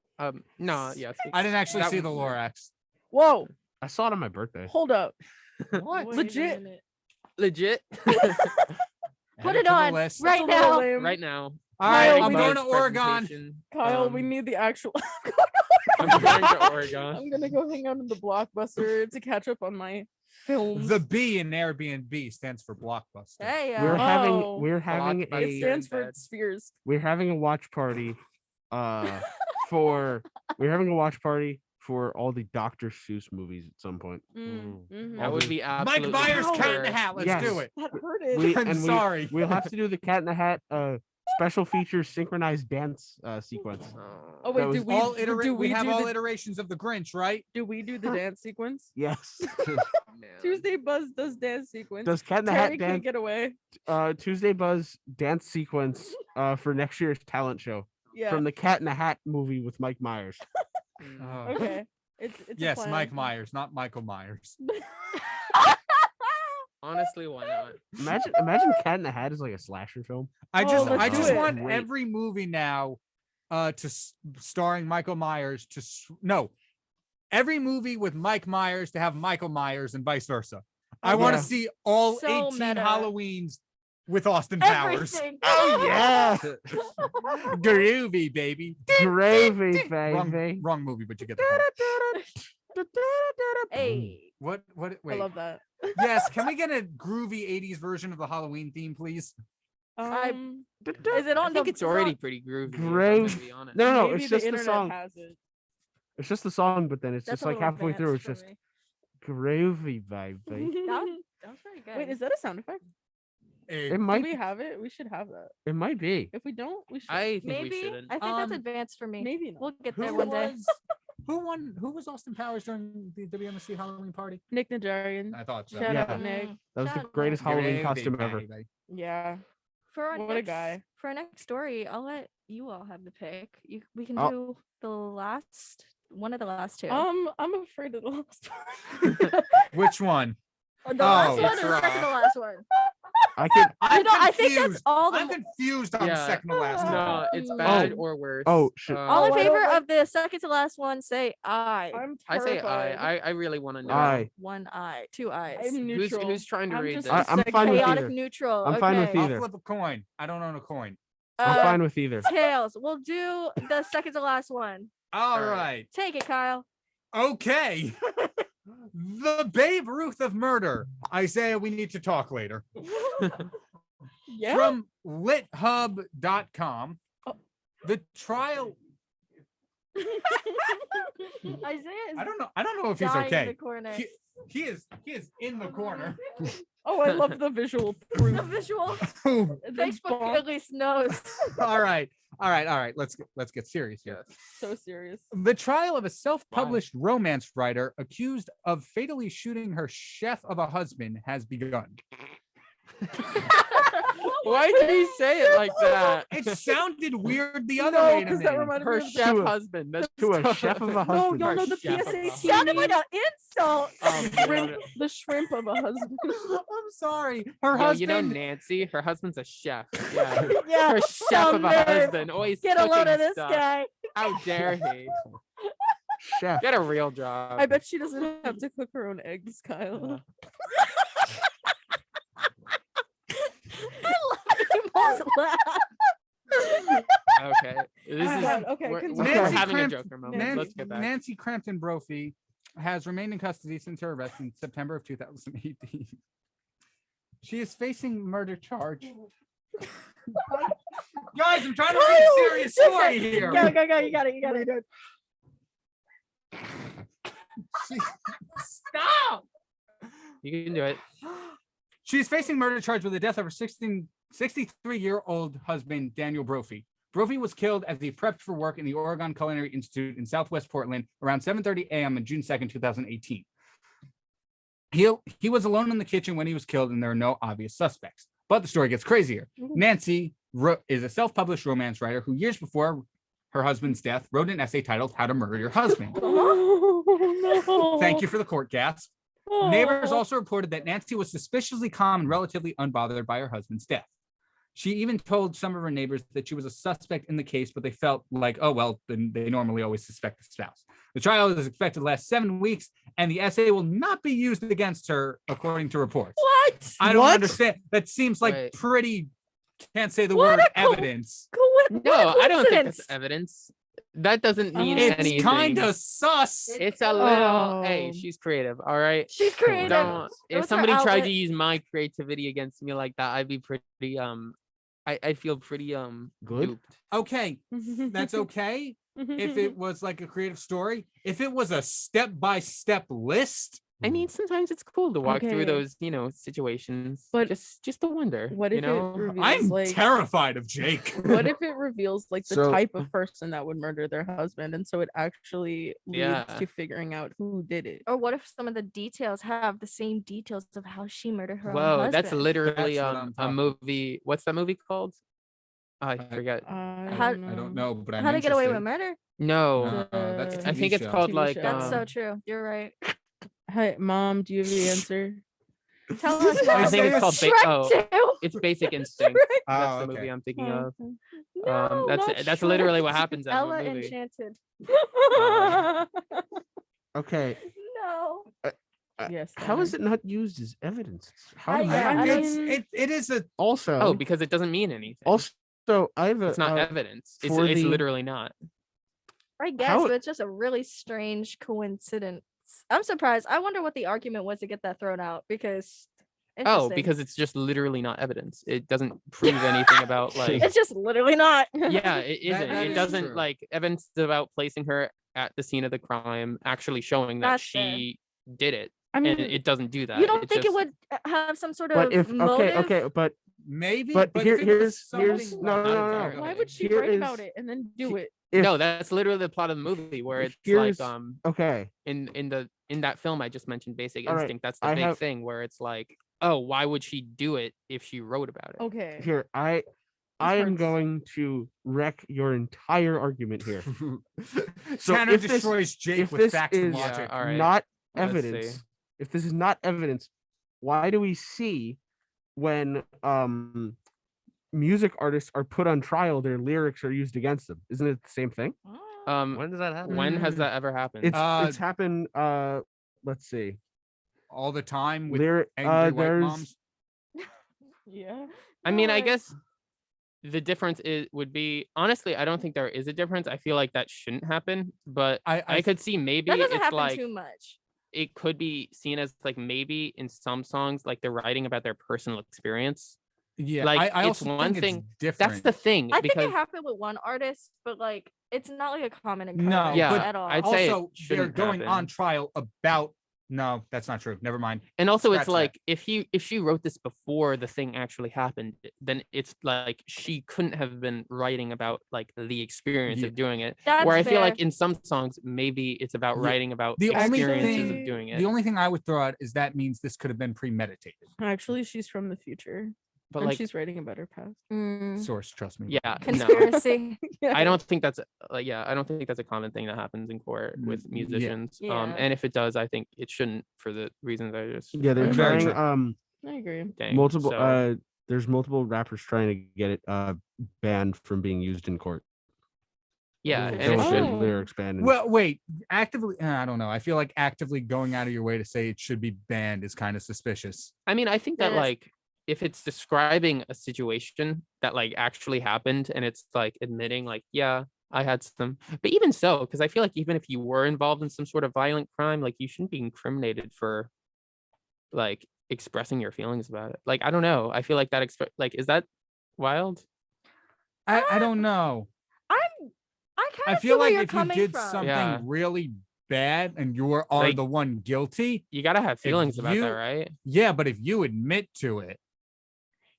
No. Yes. I didn't actually that see the one- Lorax. Whoa, I saw it on my birthday. hold up. What? Wait a Legit. minute. Legit. Put Add it to the on list. right That's a little now. lame. Right now. All right, Kyle, I'm we going Nice to Oregon. presentation. Kyle, we need the actual. I'm going to Oregon. I'm gonna go hang out in the Blockbuster to catch up on my films. The B in Airbnb stands for Blockbuster. Hey, We're having Oh. we're having Blockbuster. it a stands for bed. spheres. we're having a watch party for for all the Dr. Seuss movies at some point. Mhm. That would be Mike absolutely Myers, Cat in the hilarious. Hat. Let's Yes. do it. That hurted. I'm sorry. We'll have to do the Cat in the Hat special feature synchronized dance sequence. Oh wait, that do was- we We have do all the, iterations of the Grinch, right? do we do the dance sequence? Yes. Tuesday Buzz does dance sequence. Does Cat in the Terry Hat can't dance get away. Tuesday Buzz dance sequence for next year's talent show Yeah. from the Cat in the Hat movie with Mike Myers. Oh. Okay. It's a Yes, plan. Mike Myers, not Michael Myers. Honestly, why not? Imagine Cat in the Hat is like a slasher film. I Oh, just let's do it. want Great. every movie now starring Michael Myers no, every movie with Mike Myers to have Michael Myers and vice versa. I want to Yeah. see all So 18 meta. Halloweens with Austin Powers. Everything. Oh yeah. Groovy, baby. Gravy, baby. Wrong movie, but you get the point. Hey. What? I Wait. love that. Yes, can we get a groovy 80s version of the Halloween theme, please? Is it on I think the? it's already pretty groovy. Grave. To be honest. No, Maybe it's the just the internet song. has it. It's just the song, but then it's That's just a like little halfway through. It's advanced just for me. gravy, baby. That was very good. Wait, is that a sound effect? It Do might. we have it? We should have that. It might be. If we don't, we should. I think we Maybe. shouldn't. I think that's advanced for me. Maybe not. We'll get Who there one day. was? Who won? Who was Austin Powers during the WMSC Halloween party? Nick Najarian. I thought so. Shout Yeah. out Nick. That was the Shout greatest Halloween Gravy, costume ever. baby. Yeah. For our What a next, guy. For our next story, I'll let you all have the pick. We can Oh. do the last one of the last two. I'm afraid of the last one. Which one? Or the last oh, one it's or the second to raw. last one. I can. I'm I think that's confused. all the. I'm confused on the Yeah. second to last one. No, it's bad or worse. Oh, shit. all in Oh, I favor don't like- of the second to last one, say aye. I'm I say terrified. I really want to know. Aye. One eye, two eyes. I'm neutral. Who's trying to I'm read just this? a I'm fine with Chaotic either. neutral. I'm fine with okay. I'll either. flip a coin. I don't own a coin. I'm Uh, fine with either. Tails. We'll do the second to last one. All right. right. Take it, Kyle. Okay. The Babe Ruth of murder. Isaiah, we need to talk later. Yeah. From lithub.com. The trial. Isaiah is I don't know if he's dying in okay. the corner. He is in the corner. Oh, I love the visual The proof. visual. And then Facebook bonk. at least knows. All right. All right. Let's get serious here. So serious. The trial of a self-published romance writer accused of fatally shooting her chef of a husband has begun. Why did he say it like that? It sounded weird the other way to me. That reminded me Her of the- chef husband. That's To a so- chef of a No, husband. y'all know the Chef of a PSAT. husband. Sounded like an insult. Shrimp, the shrimp of a husband. I'm sorry. Her Yo, you know husband. Nancy, her husband's a chef. Yeah. Yeah, Her chef of a nerve. husband. Always Get a load cooking of this stuff. guy. How dare he? Chef. Get a real job. I bet she doesn't have to cook her own eggs, Kyle. Okay. This is Okay, we're continue. having a Cramp- joker moment. Nancy, Let's get back. Nancy Crampton Brophy has remained in custody since her arrest in September of 2018. She is facing murder charge. Guys, I'm trying to read a serious story here. Go. You got it. Stop! You can do it. She's facing murder charge with the death of her 63-year-old husband, Daniel Brophy. Brophy was killed as he prepped for work in the Oregon Culinary Institute in Southwest Portland around 7:30 a.m. on June 2nd, 2018. He was alone in the kitchen when he was killed, and there are no obvious suspects. But the story gets crazier. Nancy is a self-published romance writer who, years before her husband's death, wrote an essay titled "How to Murder Your Husband." Oh, no. Thank you for the court gasp. Neighbors also reported that Nancy was suspiciously calm and relatively unbothered by her husband's death. She even told some of her neighbors that she was a suspect in the case, but they felt like, oh, well, then they normally always suspect the spouse. The trial is expected to last 7 weeks, and the essay will not be used against her, according to reports. What? I don't understand. That seems like Wait. pretty, can't say the What word a co- evidence. No, I don't think coincidence. that's evidence. That doesn't mean It's anything. kind of sus. It's a little. Oh. Hey, she's creative. All right. She's creative. Don't. It If was her somebody tried outlet. to use my creativity against me like that, I'd be pretty. I feel pretty Good. duped. Okay, that's okay. If it was like a creative story, if it was a step-by-step list, I mean, sometimes it's cool to walk through Okay. those, situations. But just to wonder. What you if know? it reveals I'm like terrified of Jake. what if it reveals like the So- type of person that would murder their husband, and so it actually leads Yeah. to figuring out who did it? Or what if some of the details have the same details of how she murdered her own Whoa, husband? that's literally That's what I'm a talking movie. What's that movie called? I forget. I don't know, but I'm How to Get Away with interested. Murder? No, that's a I TV think it's show. called TV like. show. That's so um, true. You're right. Hey, Mom, do you have the answer? Tell us. I Mom. think it's called Shrek 2. it's Basic Instinct. Shrek. That's Oh, the okay. movie I'm thinking Oh, of. No, That's not literally Shrek. what happens in Ella the movie. Enchanted. Okay. No. Yes. How is it not used as evidence? How I- do yeah, you- I It's, don't- it is a also Oh, because it doesn't mean anything. also I have a It's not uh, evidence. It's for the- literally not. I guess, How- but it's just a really strange coincidence. I'm surprised. I wonder what the argument was to get that thrown out because. Oh, interesting. because it's just literally not evidence. It doesn't prove anything about like. It's just literally not. Yeah, it isn't. that It is doesn't true. like evidence about placing her at the scene of the crime, actually showing that That's fair. she did it, I mean, and it doesn't do that. You don't It think just- it would have some sort of But if motive? okay, but maybe. But if here- it was here's something no, like no, that, no, okay. no. why would she Here write is- about it and then do it? if- No, that's literally the plot of the movie where it's here's like okay. in that film I just mentioned, Basic All right, Instinct. That's the I big have- thing where it's like, oh, why would she do it if she wrote about it? Okay. Here, I am hurts. going to wreck your entire argument here. So Tanner if this- destroys Jake if with this facts and is logic. all right. not Let's evidence, see. if this is not evidence, why do we see when music artists are put on trial, their lyrics are used against them? Isn't it the same thing? When does that happen? When has that ever happened? It's happened. Let's see. all the time with Lyric. angry white There's moms. Yeah. I mean, I like- guess the difference would be honestly, I don't think there is a difference. I feel like that shouldn't happen, but I could see maybe That doesn't it's happen like too much. it could be seen as like maybe in some songs like they're writing about their personal experience. Yeah, Like I it's also one think it's thing. different. That's the thing I think because it happened with one artist, but like it's not like a common occurrence No, Yeah, but at all. I'd say it also they're shouldn't going happen. on trial about No, that's not true. Never mind. And also, Scratch it's like if she wrote this before the thing actually happened, then it's like she couldn't have been writing about like the experience of doing it. That's Where I feel fair. like in some songs maybe it's about writing about the only experiences thing of doing it. the only thing I would throw out is that means this could have been premeditated. Actually, she's from the future. But and like, she's writing about her past. Source, trust me. yeah, Conspiracy. No. I don't think that's I don't think that's a common thing that happens in court with musicians. Yeah. And if it does, I think it shouldn't for the reasons I just Yeah, they're Very trying. I agree. Dang, Multiple. so- There's multiple rappers trying to get it banned from being used in court. yeah, and Don't it get shouldn't. lyrics banned. Well, wait, actively, I don't know. I feel like actively going out of your way to say it should be banned is kind of suspicious. I mean, I think that It is. like if it's describing a situation that like actually happened and it's like admitting like, yeah, I had some, but even so, because I feel like even if you were involved in some sort of violent crime, like you shouldn't be incriminated for like expressing your feelings about it. Like, I don't know. I feel like that like, is that wild? I don't know. I kind I of feel where like you're if you coming did from. something Yeah. really bad and you are Like- the one guilty, You gotta have feelings about you- that, right? yeah, but if you admit to it,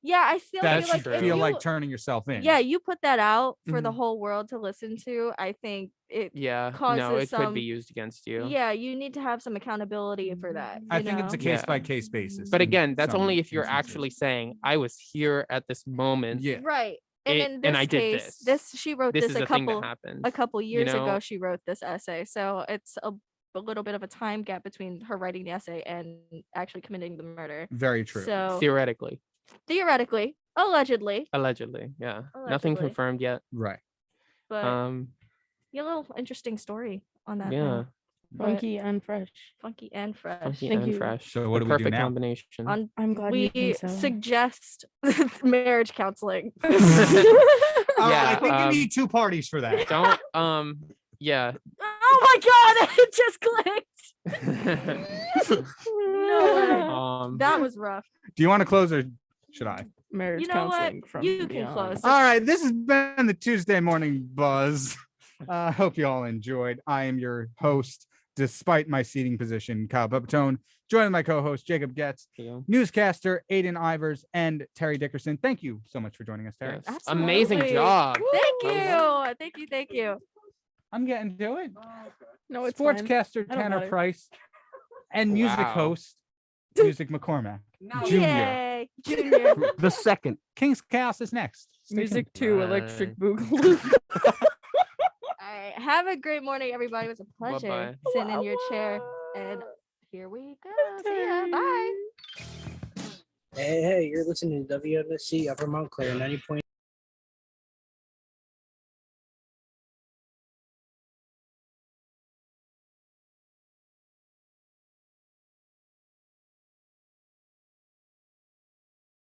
Yeah, I still that feel like should if feel you, like turning yourself in. yeah, you put that out for the Mhm. whole world to listen to. I think it Yeah, no, causes it could some be used against you. Yeah, you need to have some accountability for that. I you think it's a know? case by case basis. But in again, that's some only if you're instances. actually saying, I was here at this moment. Yeah. Right. And It- in this and I did case, this. she wrote This this is a a thing that couple happened, you years ago. know? She wrote this essay, so it's a little bit of a time gap between her writing the essay and actually committing the murder. Very true. So Theoretically, theoretically, allegedly, allegedly, yeah. Nothing Allegedly. confirmed yet. Right. but Yeah, a little interesting story on that. yeah. note. But Funky and fresh. funky and fresh. Funky Thank and you. fresh. So what The do we do perfect now? combination. I'm glad you We think so. suggest marriage counseling. I think um, you need two parties for that. Don't yeah. Oh my god, it just clicked. No, that was rough. Do you want to close or should I? Marriage You know what? counseling from You can beyond. close. All right, this has been the Tuesday morning buzz. I hope you all enjoyed. I am your host, despite my seating position, Kyle Pepitone, joining my co-host Jacob Goetz, newscaster Aiden Ivers, and Terry Dickerson. Thank you so much for joining us, Terry. Yes. Amazing Absolutely. job. Thank you. Thank you. Thank you. I'm getting to it. No, it's fine. Sportscaster I don't Tanner matter. Price and music Wow. host Music McCormack Jr. Yay, Junior. The second. King's Chaos is next. Stay Music tuned. 2 Electric Boogaloo. All right. Have a great morning, everybody. It was a pleasure Bye-bye. sitting in your chair. And here we go. See ya. Bye. Hey, you're listening to WMSC Upper Montclair 90.9.